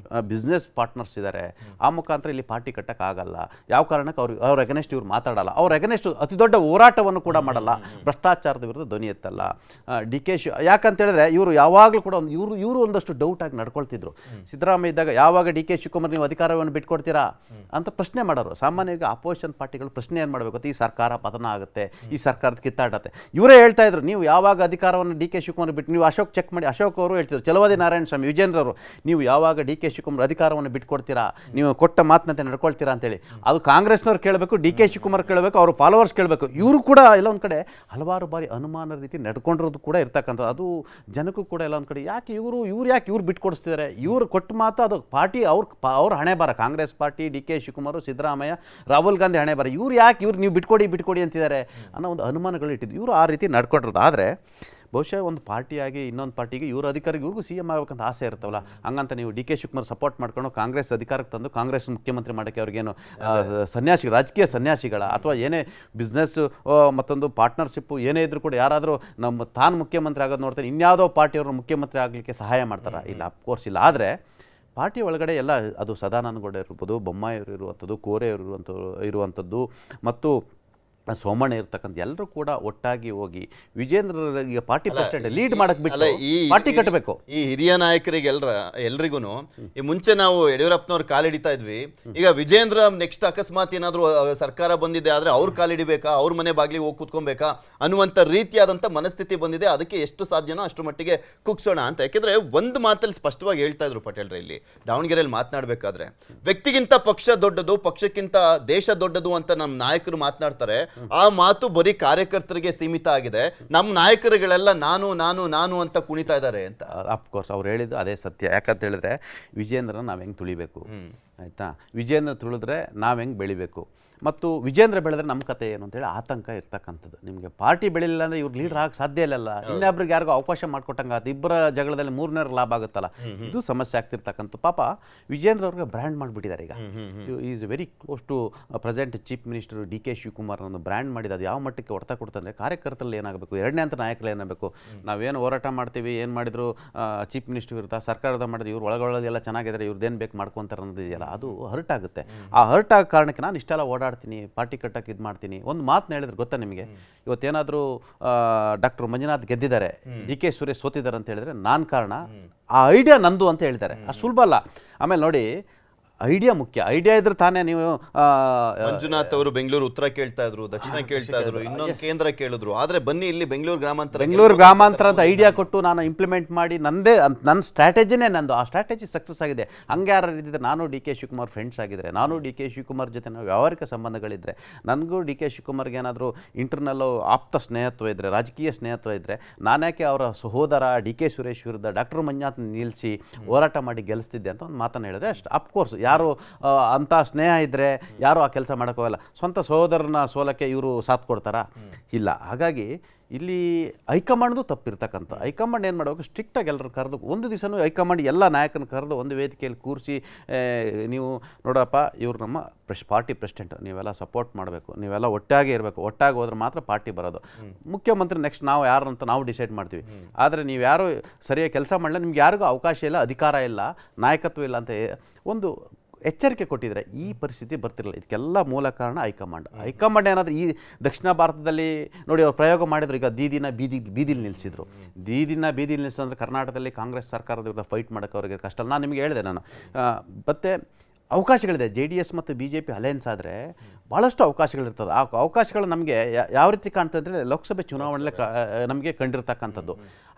ಬಿಸ್ನೆಸ್ ಪಾರ್ಟ್ನರ್ಸ್ ಇದ್ದಾರೆ. ಆ ಮುಖಾಂತರ ಇಲ್ಲಿ ಪಾರ್ಟಿ ಕಟ್ಟಕ್ಕಾಗಲ್ಲ. ಯಾವ ಕಾರಣಕ್ಕೆ ಅವ್ರ ಅಗನೆಸ್ಟ್ ಇವ್ರು ಮಾತಾಡಲ್ಲ, ಅವ್ರ ಅಗನೆಸ್ಟ್ ಅತಿ ದೊಡ್ಡ ಹೋರಾಟವನ್ನು ಕೂಡ ಮಾಡಲ್ಲ, ಭ್ರಷ್ಟಾಚಾರದ ವಿರುದ್ಧ ಧ್ವನಿ ಎತ್ತಲ್ಲ. DK ಯಾಕಂತ ಹೇಳಿದ್ರೆ ಇವರು ಯಾವಾಗಲೂ ಕೂಡ ಇವರು ಒಂದಷ್ಟು ಡೌಟ್ ಆಗಿ ನಡ್ಕೊಳ್ತಿದ್ರು. ಸಿದ್ದರಾಮಯ್ಯ ಇದ್ದಾಗ ಯಾವಾಗ DK ಶಿವಕುಮಾರ್ ನೀವು ಅಧಿಕಾರವನ್ನು ಬಿಟ್ಕೊಡ್ತೀರಾ ಅಂತ ಪ್ರಶ್ನೆ ಮಾಡೋರು. ಸಾಮಾನ್ಯವಾಗಿ ಅಪೋಸಿಷನ್ ಪಾರ್ಟಿಗಳು ಪ್ರಶ್ನೆ ಏನು ಮಾಡಬೇಕು, ಈ ಸರ್ಕಾರ ಪತನ ಆಗುತ್ತೆ, ಈ ಸರ್ಕಾರದ ಕಿತ್ತಾಟತ್ತೆ. ಇವರೇ ಹೇಳ್ತಾ ಇದ್ರು, ನೀವು ಯಾವಾಗ ಅಧಿಕಾರವನ್ನು DK ಶಿವಕುಮಾರ್ ಬಿಟ್ಟು, ನೀವು ಅಶೋಕ್ ಚೆಕ್ ಮಾಡಿ, ಅಶೋಕ್ ಅವರು ಹೇಳ್ತಿದ್ರು, ಚಲವಾದಿ ನಾರಾಯಣ ಸ್ವಾಮಿ, ವಿಜೇಂದ್ರ ಅವರು, ನೀವು ಯಾವಾಗ DK ಶಿವಕುಮಾರ್ ಅಧಿಕಾರವನ್ನು ಬಿಟ್ಕೊಡ್ತೀರಾ, ನೀವು ಕೊಟ್ಟ ಮಾತಿನಂತೆ ನಡ್ಕೊಳ್ತೀರಾ ಅಂತೇಳಿ. ಅದು ಕಾಂಗ್ರೆಸ್ನವ್ರು ಕೇಳಬೇಕು, DK ಶಿವಕುಮಾರ್ ಕೇಳಬೇಕು, ಅವ್ರ ಫಾಲೋವರ್ಸ್ ಕೇಳಬೇಕು. ಇವರು ಕೂಡ ಎಲ್ಲ ಒಂದು ಕಡೆ ಹಲವಾರು ಬಾರಿ ಅನುಮಾನ ರೀತಿ ನಡ್ಕೊಂಡಿರೋದು ಕೂಡ ಇರ್ತಕ್ಕಂಥದ್ದು. ಅದು ಜನಕ್ಕೂ ಕೂಡ ಎಲ್ಲ ಒಂದು ಕಡೆ ಯಾಕೆ ಇವ್ರು ಬಿಟ್ಕೊಡಿಸ್ತಿದ್ದಾರೆ, ಇವ್ರು ಕೊಟ್ಟ ಮಾತು ಅದು ಪಾರ್ಟಿ ಅವ್ರ ಹಣೆ ಬರ. ಕಾಂಗ್ರೆಸ್ ಪಾರ್ಟಿ, DK ಶಿವಕುಮಾರ್, ಸಿದ್ದರಾಮಯ್ಯ, ರಾಹುಲ್ ಗಾಂಧಿ ಹಣೆ ಬರ. ಇವ್ರು ನೀವು ಬಿಟ್ಕೊಡಿ ಅಂತಿದ್ದಾರೆ ಅನ್ನೋ ಒಂದು ಅನುಮಾನಗಳು ಇಟ್ಟಿದ್ದು. ಇವರು ಆ ರೀತಿ ನಡ್ಕೊಂಡಿರೋದು. ಆದರೆ ಬಹುಶಃ ಒಂದು ಪಾರ್ಟಿಯಾಗಿ ಇನ್ನೊಂದು ಪಾರ್ಟಿಗೆ ಇವ್ರ ಅಧಿಕಾರಿಗೆ ಇವ್ರಿಗೂ CM ಆಗಬೇಕಂತ ಆಸೆ ಇರ್ತವಲ್ಲ, ಹಂಗಂತ ನೀವು DK ಶಿವಕುಮಾರ್ ಸಪೋರ್ಟ್ ಮಾಡ್ಕೊಂಡು ಕಾಂಗ್ರೆಸ್ ಅಧಿಕಾರಕ್ಕೆ ತಂದು ಕಾಂಗ್ರೆಸ್ ಮುಖ್ಯಮಂತ್ರಿ ಮಾಡೋಕ್ಕೆ ಅವ್ರಿಗೇನು ರಾಜಕೀಯ ಸನ್ಯಾಸಿಗಳ ಅಥವಾ ಏನೇ ಬಿಸ್ನೆಸ್ ಮತ್ತೊಂದು ಪಾರ್ಟ್ನರ್ಶಿಪ್ಪು ಏನೇ ಇದ್ರೂ ಕೂಡ ಯಾರಾದರೂ ತಾನು ಮುಖ್ಯಮಂತ್ರಿ ಆಗೋದು ನೋಡ್ತಾರೆ, ಇನ್ಯಾವುದೋ ಪಾರ್ಟಿಯವರು ಮುಖ್ಯಮಂತ್ರಿ ಆಗಲಿಕ್ಕೆ ಸಹಾಯ ಮಾಡ್ತಾರಾ? ಇಲ್ಲ, ಅಫ್ಕೋರ್ಸ್ ಇಲ್ಲ. ಆದರೆ ಪಾರ್ಟಿ ಒಳಗಡೆ ಎಲ್ಲ ಅದು ಸದಾನಂದ ಗೌಡ ಇರ್ಬೋದು, ಬೊಮ್ಮಾಯಿಯವರು ಇರುವಂಥದ್ದು, ಕೋರೆಯವರು ಇರುವಂಥದ್ದು ಮತ್ತು ಸೋಮಣ್ಣ ಇರ್ತಕ್ಕಂಥ ಎಲ್ಲರೂ ಕೂಡ ಒಟ್ಟಾಗಿ ಹೋಗಿ ವಿಜೇಂದ್ರರಿಗೆ ಪಾರ್ಟಿ ಪ್ರೆಸಿಡೆಂಟ್ ಲೀಡ್ ಮಾಡಕ್ ಬಿಟ್ಟು ಪಾರ್ಟಿ ಕಟ್ಟಬೇಕು. ಈ ಹಿರಿಯ ನಾಯಕರಿಗೆ ಎಲ್ರಿಗೂ ಈ ಮುಂಚೆ ನಾವು ಯಡಿಯೂರಪ್ಪನವ್ರು ಕಾಲಿಡಿತಾ ಇದ್ವಿ, ಈಗ ವಿಜೇಂದ್ರ ನೆಕ್ಸ್ಟ್ ಅಕಸ್ಮಾತ್ ಏನಾದ್ರು ಸರ್ಕಾರ ಬಂದಿದೆ ಆದ್ರೆ ಅವ್ರು ಕಾಲಿಡಿಬೇಕಾ, ಅವ್ರ ಮನೆ ಬಾಗ್ಲಿಗೆ ಹೋಗಿ ಕೂತ್ಕೊಬೇಕಾ ಅನ್ನುವಂಥ ರೀತಿಯಾದಂಥ ಮನಸ್ಥಿತಿ ಬಂದಿದೆ. ಅದಕ್ಕೆ ಎಷ್ಟು ಸಾಧ್ಯನೋ ಅಷ್ಟು ಮಟ್ಟಿಗೆ ಕುಗ್ಸೋಣ ಅಂತ. ಯಾಕೆಂದ್ರೆ ಒಂದು ಮಾತಲ್ಲಿ ಸ್ಪಷ್ಟವಾಗಿ ಹೇಳ್ತಾ ಇದ್ರು ಪಟೇಲ್ರ ಇಲ್ಲಿ ದಾವಣಗೆರೆಯಲ್ಲಿ ಮಾತನಾಡಬೇಕಾದ್ರೆ, ವ್ಯಕ್ತಿಗಿಂತ ಪಕ್ಷ ದೊಡ್ಡದು, ಪಕ್ಷಕ್ಕಿಂತ ದೇಶ ದೊಡ್ಡದು ಅಂತ ನಮ್ಮ ನಾಯಕರು ಮಾತನಾಡ್ತಾರೆ. ಆ ಮಾತು ಬರೀ ಕಾರ್ಯಕರ್ತರಿಗೆ ಸೀಮಿತ ಆಗಿದೆ. ನಮ್ಮ ನಾಯಕರುಗಳೆಲ್ಲ ನಾನು ನಾನು ನಾನು ಅಂತ ಕುಣಿತಾ ಇದ್ದಾರೆ ಅಂತ. ಅಫ್ಕೋರ್ಸ್ ಅವ್ರು ಹೇಳಿದ್ದು ಅದೇ ಸತ್ಯ. ಯಾಕಂತ ಹೇಳಿದ್ರೆ ವಿಜೇಂದ್ರನ ನಾವು ಹೆಂಗೆ ತುಳಿಬೇಕು, ಆಯಿತಾ, ವಿಜೇಂದ್ರ ತುಳಿದ್ರೆ ನಾವು ಹೆಂಗೆ ಬೆಳಿಬೇಕು, ಮತ್ತು ವಿಜೇಂದ್ರ ಬೆಳೆದ್ರೆ ನಮ್ಮ ಕತೆ ಏನು ಅಂತೇಳಿ ಆತಂಕ ಇರ್ತಕ್ಕಂಥದ್ದು. ನಿಮಗೆ ಪಾರ್ಟಿ ಬೆಳಿಲಿಲ್ಲ ಅಂದರೆ ಇವ್ರು ಲೀಡರ್ ಆಗಕ್ಕೆ ಸಾಧ್ಯ ಇಲ್ಲಲ್ಲ. ಇನ್ನೊಬ್ರಿಗೆ ಯಾರಿಗೂ ಅವಕಾಶ ಮಾಡ್ಕೊಟ್ಟಂಗೆ ಆಯ್ತು, ಇಬ್ಬರ ಜಗಳದಲ್ಲಿ ಮೂರನೇರ ಲಾಭ ಆಗುತ್ತಲ್ಲ, ಇದು ಸಮಸ್ಯೆ ಆಗ್ತಿರ್ತಕ್ಕಂಥ. ಪಾಪ ವಿಜೇಂದ್ರ ಅವ್ರಿಗೆ ಬ್ರ್ಯಾಂಡ್ ಮಾಡಿಬಿಟ್ಟಿದ್ದಾರೆ ಈಗ. Is very close to present chief minister D K Shivakumar ಅನ್ನು ಬ್ರ್ಯಾಂಡ್ ಮಾಡಿದ. ಅದು ಯಾವ ಮಟ್ಟಕ್ಕೆ ಹೊಡ್ತಾ ಕೊಡ್ತಂದರೆ ಕಾರ್ಯಕರ್ತರಲ್ಲಿ ಏನಾಗಬೇಕು, ಎರಡನೇ ಅಂತ ನಾಯಕರಲ್ಲಿ ಏನಾಗಬೇಕು. ನಾವೇನು ಹೋರಾಟ ಮಾಡ್ತೀವಿ, ಏನು ಮಾಡಿದ್ರು ಚೀಫ್ ಮಿನಿಸ್ಟರ್ ವಿರುದ್ಧ ಸರ್ಕಾರದ ಮಾಡಿದ್ರು, ಇವ್ರು ಒಳಗೊಳಗೆಲ್ಲ ಚೆನ್ನಾಗಿದ್ದಾರೆ, ಇವ್ರದ್ದೇನು ಬೇಕು ಮಾಡ್ಕೊತಾರೆ ಅನ್ನೋದು ಇದೆಯಲ್ಲ, ಅದು ಹರ್ಟ್ ಆಗುತ್ತೆ. ಆ ಹರ್ಟ್ ಆಗೋ ಕಾರಣಕ್ಕೆ ನಾನು ಇಷ್ಟೆಲ್ಲ ಓಡಾಡ್ತೀನಿ, ಪಾರ್ಟಿ ಕಟ್ಟಕ್ಕೆ ಇದು ಮಾಡ್ತೀನಿ. ಒಂದು ಮಾತನ್ನ ಹೇಳಿದ್ರೆ ಗೊತ್ತಾ ನಿಮಗೆ, ಇವತ್ತೇನಾದರೂ ಡಾಕ್ಟರ್ ಮಂಜುನಾಥ್ ಗೆದ್ದಿದ್ದಾರೆ, ಡಿ ಕೆ ಸುರೇಶ್ ಸೋತಿದ್ದಾರೆ ಅಂತ ಹೇಳಿದ್ರೆ ನಾನು ಕಾರಣ, ಆ ಐಡಿಯಾ ನಂದು ಅಂತ ಹೇಳ್ತಾರೆ. ಅದು ಸುಲಭ ಅಲ್ಲ. ಆಮೇಲೆ ನೋಡಿ, ಐಡಿಯಾ ಮುಖ್ಯ. ಐಡಿಯಾ ಇದ್ರೆ ತಾನೇ ನೀವು ಮಂಜುನಾಥ್ ಅವರು ಬೆಂಗಳೂರು ಉತ್ತರ ಕೇಳ್ತಾ ಇದ್ರು, ದಕ್ಷಿಣ ಕೇಳ್ತಾ ಇದ್ರು, ಇನ್ನೊಂದು ಕೇಂದ್ರ ಕೇಳಿದ್ರು. ಆದ್ರೆ ಬನ್ನಿ ಇಲ್ಲಿ ಬೆಂಗಳೂರು ಗ್ರಾಮಾಂತರ ಅಂತ ಐಡಿಯಾ ಕೊಟ್ಟು ನಾನು ಇಂಪ್ಲಿಮೆಂಟ್ ಮಾಡಿ ನನ್ನ ಸ್ಟ್ರಾಟಜಿನೇ ನಂದು. ಆ ಸ್ಟ್ರಾಟಜಿ ಸಕ್ಸಸ್ ಆಗಿದೆ. ಹಂಗೆ ಯಾರು ಇದ್ದಿದ್ರೆ, ನಾನು ಡಿ ಕೆ ಶಿವಕುಮಾರ್ ಫ್ರೆಂಡ್ಸ್ ಆಗಿದ್ರೆ, ನಾನು ಡಿ ಕೆ ಶಿವಕುಮಾರ್ ಜೊತೆ ನಾವು ವ್ಯಾವಹಾರಿಕ ಸಂಬಂಧಗಳಿದ್ರೆ, ನನಗೂ ಡಿ ಕೆ ಶಿವಕುಮಾರ್ಗೆ ಏನಾದರೂ ಇಂಟರ್ನಲ್ಲು ಆಪ್ತ ಸ್ನೇಹತ್ವ ಇದ್ದರೆ, ರಾಜಕೀಯ ಸ್ನೇಹತ್ವ ಇದ್ದರೆ, ನಾನ್ಯಾಕೆ ಅವರ ಸಹೋದರ ಡಿ ಕೆ ಸುರೇಶ್ ವಿರುದ್ಧ ಡಾಕ್ಟರ್ ಮಂಜುನಾಥ್ ನಿಲ್ಲಿಸಿ ಹೋರಾಟ ಮಾಡಿ ಗೆಲ್ಲಿಸ್ತಿದ್ದೆ ಅಂತ ಒಂದು ಮಾತನ್ನು ಹೇಳಿದ್ರೆ ಅಷ್ಟು. ಅಫ್ಕೋರ್ಸ್ ಯಾರು ಅಂಥ ಸ್ನೇಹ ಇದ್ದರೆ ಯಾರು ಆ ಕೆಲಸ ಮಾಡೋಕ್ಕೋಗಲ್ಲ. ಸ್ವಂತ ಸಹೋದರನ ಸೋಲಕ್ಕೆ ಇವರು ಸಾಥ್ ಕೊಡ್ತಾರಾ? ಇಲ್ಲ. ಹಾಗಾಗಿ ಇಲ್ಲಿ ಹೈಕಮಾಂಡ್ದು ತಪ್ಪಿರ್ತಕ್ಕಂಥ. ಹೈಕಮಾಂಡ್ ಏನು ಮಾಡಬೇಕು, ಸ್ಟ್ರಿಕ್ಟಾಗಿ ಎಲ್ಲರೂ ಕರೆದು ಒಂದು ದಿವಸನೂ ಹೈಕಮಾಂಡ್ ಎಲ್ಲ ನಾಯಕನ ಕರೆದು ಒಂದು ವೇದಿಕೆಯಲ್ಲಿ ಕೂರಿಸಿ, ನೀವು ನೋಡಪ್ಪ, ಇವ್ರು ನಮ್ಮ ಪಾರ್ಟಿ ಪ್ರೆಸಿಡೆಂಟ್, ನೀವೆಲ್ಲ ಸಪೋರ್ಟ್ ಮಾಡಬೇಕು, ನೀವೆಲ್ಲ ಒಟ್ಟಾಗಿ ಇರಬೇಕು, ಒಟ್ಟಾಗಿ ಹೋದ್ರೆ ಮಾತ್ರ ಪಾರ್ಟಿ ಬರೋದು. ಮುಖ್ಯಮಂತ್ರಿ ನೆಕ್ಸ್ಟ್ ನಾವು ಯಾರು ಅಂತ ನಾವು ಡಿಸೈಡ್ ಮಾಡ್ತೀವಿ. ಆದರೆ ನೀವು ಯಾರು ಸರಿಯಾಗಿ ಕೆಲಸ ಮಾಡಲ್ಲ, ನಿಮ್ಗೆ ಯಾರಿಗೂ ಅವಕಾಶ ಇಲ್ಲ, ಅಧಿಕಾರ ಇಲ್ಲ, ನಾಯಕತ್ವ ಇಲ್ಲ ಅಂತ ಒಂದು ಎಚ್ಚರಿಕೆ ಕೊಟ್ಟಿದ್ರೆ ಈ ಪರಿಸ್ಥಿತಿ ಬರ್ತಿರಲಿಲ್ಲ. ಇದಕ್ಕೆಲ್ಲ ಮೂಲ ಕಾರಣ ಹೈಕಮಾಂಡ್. ಹೈಕಮಾಂಡ್ ಏನಾದರೂ ಈ ದಕ್ಷಿಣ ಭಾರತದಲ್ಲಿ ನೋಡಿ ಅವ್ರು ಪ್ರಯೋಗ ಮಾಡಿದ್ರು. ಈಗ ದೀದಿನ ಬೀದಿಲಿ ನಿಲ್ಲಿಸಿದ್ರು. ದೀದಿನ ಬೀದಿಲಿ ನಿಲ್ಲಿಸಿದ್ರೆ ಕರ್ನಾಟಕದಲ್ಲಿ ಕಾಂಗ್ರೆಸ್ ಸರ್ಕಾರದ ವಿರುದ್ಧ ಫೈಟ್ ಮಾಡೋಕ್ಕೆ ಅವ್ರಿಗೆ ಕಷ್ಟ. ನಾನು ನಿಮಗೆ ಹೇಳಿದೆ, ಮತ್ತು ಅವಕಾಶಗಳಿದೆ. ಜೆ ಡಿ ಎಸ್ ಮತ್ತು ಬಿ ಜೆ ಪಿ ಅಲಯನ್ಸ್ ಆದರೆ ಭಾಳಷ್ಟು ಅವಕಾಶಗಳಿರ್ತದೆ. ಆ ಅವಕಾಶಗಳು ನಮಗೆ ಯಾವ ರೀತಿ ಕಾಣ್ತದೆ ಅಂದರೆ ಲೋಕಸಭೆ ಚುನಾವಣೆಯಲ್ಲೇ ನಮಗೆ ಕಂಡಿರ್ತಕ್ಕಂಥದ್ದು.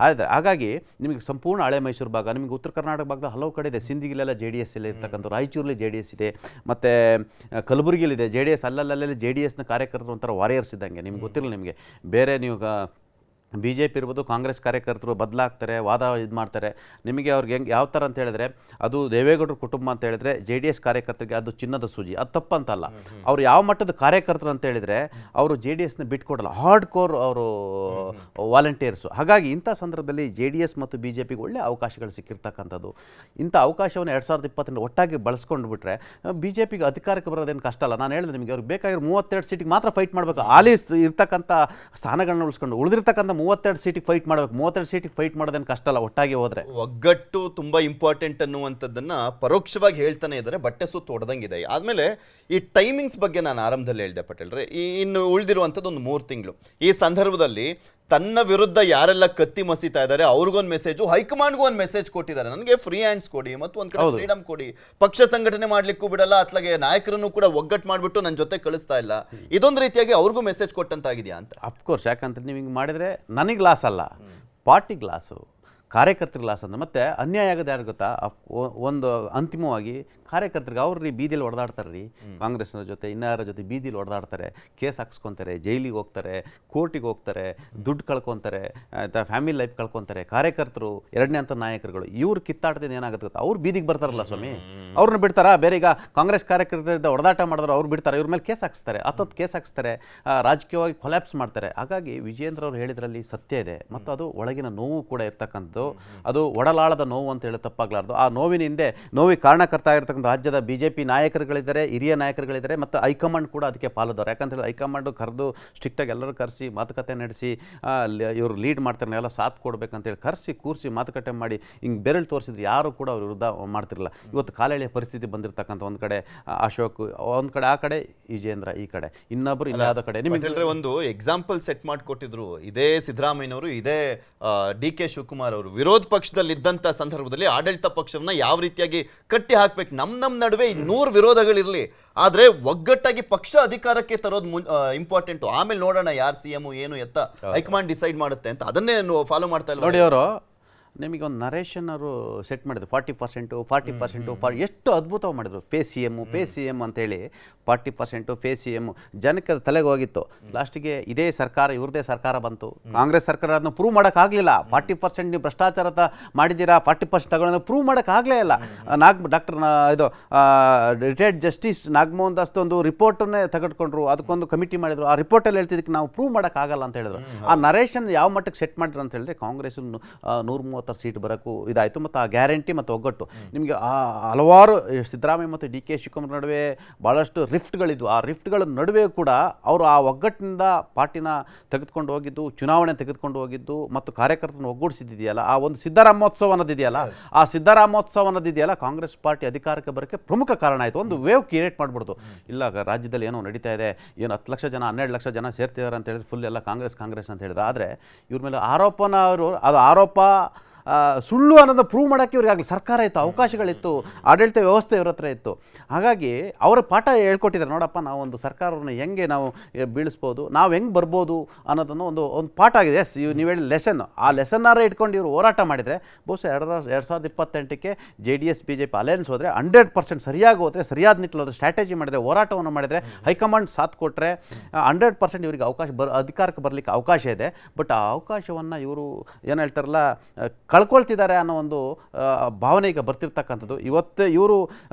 ಆದರೆ ಹಾಗಾಗಿ ನಿಮಗೆ ಸಂಪೂರ್ಣ ಹಳೆ ಮೈಸೂರು ಭಾಗ, ನಿಮಗೆ ಉತ್ತರ ಕರ್ನಾಟಕ ಭಾಗದ ಹಲವು ಕಡೆ ಇದೆ. ಸಿಂಧಿಗಿಲೆಲ್ಲ ಜೆ ಡಿ ಎಸ್ ಎಲ್ಲ ಇರ್ತಕ್ಕಂಥ, ರಾಯಚೂರಲ್ಲಿ ಜೆ ಡಿ ಎಸ್ ಇದೆ, ಮತ್ತು ಕಲಬುರಗಿಲಿದೆ ಜೆ ಡಿ ಎಸ್. ಅಲ್ಲಲ್ಲಿ ಜೆ ಡಿ ಎಸ್ನ ಕಾರ್ಯಕರ್ತರು ಒಂಥರ ವಾರಿಯರ್ಸ್ ಇದ್ದಂಗೆ. ನಿಮ್ಗೆ ಗೊತ್ತಿರಲಿಲ್ಲ, ನಿಮಗೆ ಬೇರೆ ನೀವು ಬಿ ಜೆ ಪಿ ಇರ್ಬೋದು, ಕಾಂಗ್ರೆಸ್ ಕಾರ್ಯಕರ್ತರು ಬದಲಾಗ್ತಾರೆ, ವಾದ ಇದು ಮಾಡ್ತಾರೆ. ನಿಮಗೆ ಅವ್ರಿಗೆ ಹೆಂಗೆ ಯಾವ ಥರ ಅಂತ ಹೇಳಿದ್ರೆ, ಅದು ದೇವೇಗೌಡರ ಕುಟುಂಬ ಅಂತ ಹೇಳಿದ್ರೆ ಜೆ ಡಿ ಎಸ್ ಕಾರ್ಯಕರ್ತರಿಗೆ ಅದು ಚಿನ್ನದ ಸೂಜಿ. ಅದು ತಪ್ಪಂತಲ್ಲ. ಅವ್ರು ಯಾವ ಮಟ್ಟದ ಕಾರ್ಯಕರ್ತರು ಅಂತ ಹೇಳಿದರೆ ಅವರು ಜೆ ಡಿ ಎಸ್ನ ಬಿಟ್ಕೊಡಲ್ಲ, ಹಾರ್ಡ್ ಕೋರ್ ಅವರು ವಾಲಂಟಿಯರ್ಸು. ಹಾಗಾಗಿ ಇಂಥ ಸಂದರ್ಭದಲ್ಲಿ ಜೆ ಡಿ ಎಸ್ ಮತ್ತು ಬಿ ಜೆ ಪಿಗೆ ಒಳ್ಳೆಯ ಅವಕಾಶಗಳು ಸಿಕ್ಕಿರ್ತಕ್ಕಂಥದ್ದು. ಇಂಥ ಅವಕಾಶವನ್ನು 2020 ಒಟ್ಟಾಗಿ ಬಳಸ್ಕೊಂಡು ಬಿಟ್ರೆ ಬಿ ಜೆ ಪಿಗೆ ಅಧಿಕಾರಕ್ಕೆ ಬರೋದೇನು ಕಷ್ಟ ಅಲ್ಲ. ನಾನು ಹೇಳಿದೆ ನಿಮಗೆ, ಅವ್ರಿಗೆ ಬೇಕಾಗಿರೋ 32 ಸೀಟಿಗೆ ಮಾತ್ರ ಫೈಟ್ ಮಾಡಬೇಕು. ಆಲಿ ಇರ್ತಕ್ಕಂಥ ಸ್ಥಾನಗಳನ್ನ ಉಳಿಸ್ಕೊಂಡು ಉಳಿದಿರ್ತಕ್ಕಂಥ 32 ಸೀಟಿಗೆ ಫೈಟ್ ಮಾಡಬೇಕು. 32 ಸೀಟಿಗೆ ಫೈಟ್ ಮಾಡೋದೇನು ಕಷ್ಟ ಅಲ್ಲ ಒಟ್ಟಾಗಿ ಹೋದ್ರೆ. ಒಗ್ಗಟ್ಟು ತುಂಬಾ ಇಂಪಾರ್ಟೆಂಟ್ ಅನ್ನುವಂಥದ್ದನ್ನ ಪರೋಕ್ಷವಾಗಿ ಹೇಳ್ತಾನೆ ಇದ್ದಾರೆ. ಬಟ್ಟೆ ಸುತ್ತು ಹೊಡೆದಂಗಿದೆ. ಆದ್ಮೇಲೆ ಈ ಟೈಮಿಂಗ್ಸ್ ಬಗ್ಗೆ ನಾನು ಆರಂಭದಲ್ಲಿ ಹೇಳಿದೆ ಪಟೇಲ್ರೆ, ಇನ್ನು ಉಳಿದಿರುವಂಥದ್ದು ಒಂದು 3 ತಿಂಗಳು. ಈ ಸಂದರ್ಭದಲ್ಲಿ ತನ್ನ ವಿರುದ್ಧ ಯಾರೆಲ್ಲ ಕತ್ತಿ ಮಸೀತಾ ಇದ್ದಾರೆ ಅವ್ರಿಗೊಂದು ಮೆಸೇಜು, ಹೈಕಮಾಂಡ್ಗೂ ಒಂದು ಮೆಸೇಜ್ ಕೊಟ್ಟಿದ್ದಾರೆ. ನನಗೆ ಫ್ರೀ ಹ್ಯಾಂಡ್ಸ್ ಕೊಡಿ ಮತ್ತು ಒಂದು ಕಡೆ ಫ್ರೀಡಮ್ ಕೊಡಿ, ಪಕ್ಷ ಸಂಘಟನೆ ಮಾಡ್ಲಿಕ್ಕೂ ಬಿಡಲ್ಲ, ಅತ್ಲಾಗೆ ನಾಯಕರನ್ನು ಕೂಡ ಒಗ್ಗಟ್ಟು ಮಾಡಿಬಿಟ್ಟು ನನ್ನ ಜೊತೆ ಕಳಿಸ್ತಾ ಇಲ್ಲ. ಇದೊಂದು ರೀತಿಯಾಗಿ ಅವ್ರಿಗೂ ಮೆಸೇಜ್ ಕೊಟ್ಟಂತಾಗಿದೆಯಾ ಅಂತ. ಅಫ್ಕೋರ್ಸ್, ಯಾಕಂತ ನೀವು ಹಿಂಗೆ ಮಾಡಿದರೆ ನನಗೆ ಲಾಸ್ ಅಲ್ಲ, ಪಾರ್ಟಿಗೆ ಲಾಸು, ಕಾರ್ಯಕರ್ತರಿಗೆ ಲಾಸ್ ಅಂದ್ರೆ. ಮತ್ತು ಅನ್ಯಾಯ ಆಗೋದು ಯಾರು ಗೊತ್ತಾ, ಒಂದು ಅಂತಿಮವಾಗಿ ಕಾರ್ಯಕರ್ತರಿಗೆ ಅವ್ರು ಬೀದಿಲಿ ಹೊಡೆದಾಡ್ತಾರೆ ರೀ. ಕಾಂಗ್ರೆಸ್ನ ಜೊತೆ ಇನ್ಯಾರ ಜೊತೆ ಬೀದಿಲಿ ಹೊಡೆದಾಡ್ತಾರೆ, ಕೇಸ್ ಹಾಕ್ಸ್ಕೊತಾರೆ, ಜೈಲಿಗೆ ಹೋಗ್ತಾರೆ, ಕೋರ್ಟಿಗೆ ಹೋಗ್ತಾರೆ, ದುಡ್ಡು ಕಳ್ಕೊತಾರೆ, ಆಯಿತಾ, ಫ್ಯಾಮಿಲಿ ಲೈಫ್ ಕಳ್ಕೊತಾರೆ. ಕಾರ್ಯಕರ್ತರು, ಎರಡನೇ ಹಂತ ನಾಯಕರುಗಳು, ಇವ್ರು ಕಿತ್ತಾಡ್ತಿದ್ದು ಏನಾಗುತ್ತೆ ಗೊತ್ತಾ, ಅವ್ರು ಬೀದಿಗೆ ಬರ್ತಾರಲ್ಲ ಸ್ವಾಮಿ. ಅವ್ರನ್ನ ಬಿಡ್ತಾರಾ? ಬೇರೆ ಈಗ ಕಾಂಗ್ರೆಸ್ ಕಾರ್ಯಕರ್ತರಿಂದ ಹೊಡೆದಾಟ ಮಾಡಿದ್ರು ಅವ್ರು ಬಿಡ್ತಾರೆ, ಇವ್ರ ಮೇಲೆ ಕೇಸ್ ಹಾಕ್ಸ್ತಾರೆ, ಹತ್ತತ್ತು ಕೇಸ್ ಹಾಕ್ಸ್ತಾರೆ, ರಾಜಕೀಯವಾಗಿ ಕೊಲ್ಯಾಪ್ಸ್ ಮಾಡ್ತಾರೆ. ಹಾಗಾಗಿ ವಿಜೇಂದ್ರ ಅವರು ಹೇಳಿದ್ರಲ್ಲಿ ಸತ್ಯ ಇದೆ, ಮತ್ತು ಅದು ಒಳಗಿನ ನೋವು ಕೂಡ ಇರ್ತಕ್ಕಂಥದ್ದು. ಅದು ಒಡಲಾಳದ ನೋವು ಅಂತ ಹೇಳಿ ತಪ್ಪಾಗಲಾರ್ದು. ಆ ನೋವಿನ ಹಿಂದೆ ನೋವಿಗೆ ಕಾರಣಕರ್ತ ಆಗಿರ್ತಕ್ಕಂಥ ರಾಜ್ಯದ BJP ನಾಯಕರುಗಳಿದ್ದಾರೆ, ಹಿರಿಯ ನಾಯಕರುಗಳಿದ್ದಾರೆ, ಮತ್ತು ಹೈಕಮಾಂಡ್ ಕೂಡ ಅದಕ್ಕೆ ಪಾಲುದಾರೆ. ಯಾಕಂತ ಹೇಳಿದ್ರೆ ಹೈಕಮಾಂಡು ಕರೆದು ಸ್ಟ್ರಿಕ್ಟಾಗಿ ಎಲ್ಲರೂ ಕರೆಸಿ ಮಾತುಕತೆ ನಡೆಸಿ ಇವರು ಲೀಡ್ ಮಾಡ್ತಾರೆ, ಎಲ್ಲ ಸಾಥ್ ಕೊಡ್ಬೇಕಂತೇಳಿ ಕರೆಸಿ ಕೂರಿಸಿ ಮಾತುಕತೆ ಮಾಡಿ ಹಿಂಗೆ ಬೆರಳು ತೋರಿಸಿದ್ರು ಯಾರು ಕೂಡ ಅವ್ರ ವಿರುದ್ಧ ಮಾಡ್ತಿರಲಿಲ್ಲ. ಇವತ್ತು ಕಾಲೆಳೆಯ ಪರಿಸ್ಥಿತಿ ಬಂದಿರತಕ್ಕಂಥ ಒಂದು ಕಡೆ ಅಶೋಕ್, ಒಂದು ಕಡೆ ಆ ಕಡೆ ವಿಜೇಂದ್ರ, ಈ ಕಡೆ ಇನ್ನೊಬ್ಬರು ಇನ್ಯಾವುದೋ ಕಡೆ. ನಿಮಗೆ ಒಂದು ಎಕ್ಸಾಂಪಲ್ ಸೆಟ್ ಮಾಡಿಕೊಟ್ಟಿದ್ರು. ಇದೇ ಸಿದ್ದರಾಮಯ್ಯನವರು, ಇದೇ DK ಶಿವಕುಮಾರ್ ಅವರು ವಿರೋಧ ಪಕ್ಷದಲ್ಲಿ ಇದ್ದಂಥ ಸಂದರ್ಭದಲ್ಲಿ ಆಡಳಿತ ಪಕ್ಷವನ್ನ ಯಾವ ರೀತಿಯಾಗಿ ಕಟ್ಟಿ ಹಾಕ್ಬೇಕು, ನಮ್ಮ ನಡುವೆ 100 ವಿರೋಧಗಳಿರಲಿ, ಆದರೆ ಒಗ್ಗಟ್ಟಾಗಿ ಪಕ್ಷ ಅಧಿಕಾರಕ್ಕೆ ತರೋದು ಇಂಪಾರ್ಟೆಂಟು, ಆಮೇಲೆ ನೋಡೋಣ ಯಾರು CM ಏನು ಎತ್ತ ಹೈಕಮಾಂಡ್ ಡಿಸೈಡ್ ಮಾಡುತ್ತೆ ಅಂತ. ಅದನ್ನೇ ಫಾಲೋ ಮಾಡ್ತಾ ಇಲ್ಲ ನೋಡಿ. ಅವರು ನಿಮಗೆ ಒಂದು ನರೇಷನ್ ಅವರು ಸೆಟ್ ಮಾಡಿದ್ರು, 40% ಎಷ್ಟು ಅದ್ಭುತವಾಗಿ ಮಾಡಿದ್ರು. ಪೇ ಸಿ ಎಮ್ ಅಂತೇಳಿ 40% ಪೇ CM ಜನಕ್ಕೆ ತಲೆಗೆ ಹೋಗಿತ್ತು. ಲಾಸ್ಟಿಗೆ ಇದೇ ಸರ್ಕಾರ, ಇವ್ರದೇ ಸರ್ಕಾರ ಬಂತು, ಕಾಂಗ್ರೆಸ್ ಸರ್ಕಾರ ಅದನ್ನು ಪ್ರೂವ್ ಮಾಡೋಕ್ಕಾಗಲಿಲ್ಲ. 40% ನೀವು ಭ್ರಷ್ಟಾಚಾರ ಮಾಡಿದ್ದೀರಾ, 40% ತಗೊಳ್ಳೋದು ಪ್ರೂವ್ ಮಾಡೋಕ್ಕಾಗಲೇ ಇಲ್ಲ. ಡಾಕ್ಟರ್ ಇದು ರಿಟೈರ್ಡ್ ಜಸ್ಟಿಸ್ ನಾಗಮೋಹನ್ ದಾಸ್ ಒಂದು ರಿಪೋರ್ಟನ್ನೇ ತೆಗೆದುಕೊಂಡ್ರು, ಅದಕ್ಕೊಂದು ಕಮಿಟಿ ಮಾಡಿದ್ರು. ಆ ರಿಪೋರ್ಟಲ್ಲಿ ಹೇಳ್ತಿದ್ದಕ್ಕೆ ನಾವು ಪ್ರೂವ್ ಮಾಡೋಕ್ಕಾಗಲ್ಲ ಅಂತ ಹೇಳಿದ್ರು. ಆ ನರೇಷನ್ ಯಾವ ಮಟ್ಟಕ್ಕೆ ಸೆಟ್ ಮಾಡಿದ್ರು ಅಂತ ಹೇಳಿದ್ರೆ ಕಾಂಗ್ರೆಸ್ 130 ಸೀಟ್ ಬರೋಕ್ಕೂ ಇದಾಯಿತು. ಮತ್ತು ಆ ಗ್ಯಾರಂಟಿ ಮತ್ತು ಒಗ್ಗಟ್ಟು ನಿಮಗೆ ಹಲವಾರು ಸಿದ್ದರಾಮಯ್ಯ ಮತ್ತು DK ಶಿವಕುಮಾರ್ ನಡುವೆ ಭಾಳಷ್ಟು ರಿಫ್ಟ್ಗಳಿದ್ವು. ಆ ರಿಫ್ಟ್ಗಳ ನಡುವೆ ಕೂಡ ಅವರು ಆ ಒಗ್ಗಟ್ಟಿನಿಂದ ಪಾರ್ಟಿನ ತೆಗೆದುಕೊಂಡು ಹೋಗಿದ್ದು, ಚುನಾವಣೆ ತೆಗೆದುಕೊಂಡು ಹೋಗಿದ್ದು, ಮತ್ತು ಕಾರ್ಯಕರ್ತರನ್ನು ಒಗ್ಗೂಡಿಸಿದೆಯಲ್ಲ, ಆ ಒಂದು ಸಿದ್ದರಾಮೋತ್ಸವ ಅನ್ನೋದಿದೆಯಲ್ಲ, ಆ ಸಿದ್ದರಾಮೋತ್ಸವ ಅನ್ನೋದಿದೆಯಲ್ಲ ಕಾಂಗ್ರೆಸ್ ಪಾರ್ಟಿ ಅಧಿಕಾರಕ್ಕೆ ಬರೋಕ್ಕೆ ಪ್ರಮುಖ ಕಾರಣ ಆಯಿತು. ಒಂದು ವೇವ್ ಕ್ರಿಯೇಟ್ ಮಾಡಿಬಿಡ್ತು. ಇಲ್ಲ ರಾಜ್ಯದಲ್ಲಿ ಏನೋ ನಡೀತಾ ಇದೆ, ಏನು 10 ಲಕ್ಷ ಜನ 12 ಲಕ್ಷ ಜನ ಸೇರ್ತಿದ್ದಾರೆ ಅಂತ ಹೇಳಿದ್ರೆ ಫುಲ್ ಎಲ್ಲ ಕಾಂಗ್ರೆಸ್ ಅಂತ ಹೇಳಿದ್ರು. ಆದರೆ ಇವ್ರ ಮೇಲೆ ಆರೋಪನ ಅದು ಆರೋಪ ಸುಳ್ಳು ಅನ್ನೋದು ಪ್ರೂವ್ ಮಾಡೋಕ್ಕೆ ಇವ್ರಿಗೆ ಆಗಲಿ ಸರ್ಕಾರ ಇತ್ತು, ಅವಕಾಶಗಳಿತ್ತು, ಆಡಳಿತ ವ್ಯವಸ್ಥೆ ಇವ್ರ ಹತ್ರ ಇತ್ತು. ಹಾಗಾಗಿ ಅವರ ಪಾಠ ಹೇಳ್ಕೊಟ್ಟಿದ್ದಾರೆ. ನೋಡಪ್ಪ, ನಾವೊಂದು ಸರ್ಕಾರವನ್ನು ಹೆಂಗೆ ನಾವು ಬೀಳಿಸ್ಬೋದು, ನಾವು ಹೆಂಗೆ ಬರ್ಬೋದು ಅನ್ನೋದನ್ನು ಒಂದು ಪಾಠ ಆಗಿದೆ. ಎಸ್, ನೀವು ಹೇಳಿ ಲೆಸನ್, ಆ ಲೆಸನ್ನಾರೇ ಇಟ್ಕೊಂಡು ಇವರು ಹೋರಾಟ ಮಾಡಿದರೆ ಬಹುಶಃ 2028ಕ್ಕೆ JDS BJP ಅಲಯನ್ಸ್ ಹೋದರೆ 100% ಸರಿಯಾಗಿ ಹೋದರೆ, ಸರಿಯಾದ ನಿಟ್ಟಿನಲ್ಲಿ ಹೋದರೆ, ಸ್ಟ್ರಾಟಜಿ ಮಾಡಿದರೆ, ಹೋರಾಟವನ್ನು ಮಾಡಿದರೆ, ಹೈಕಮಾಂಡ್ ಸಾಥ್ ಕೊಟ್ಟರೆ 100% ಇವರಿಗೆ ಅಧಿಕಾರಕ್ಕೆ ಬರಲಿಕ್ಕೆ ಅವಕಾಶ ಇದೆ. ಬಟ್ ಆ ಅವಕಾಶವನ್ನು ಇವರು ಏನು ಹೇಳ್ತಾರಲ್ಲ ಕಳ್ಕೊಳ್ತಿದ್ದಾರೆ ಅನ್ನೋ ಒಂದು ಭಾವನೆ ಈಗ ಬರ್ತಿರ್ತಕ್ಕಂಥದ್ದು. ಇವತ್ತು ಇವರು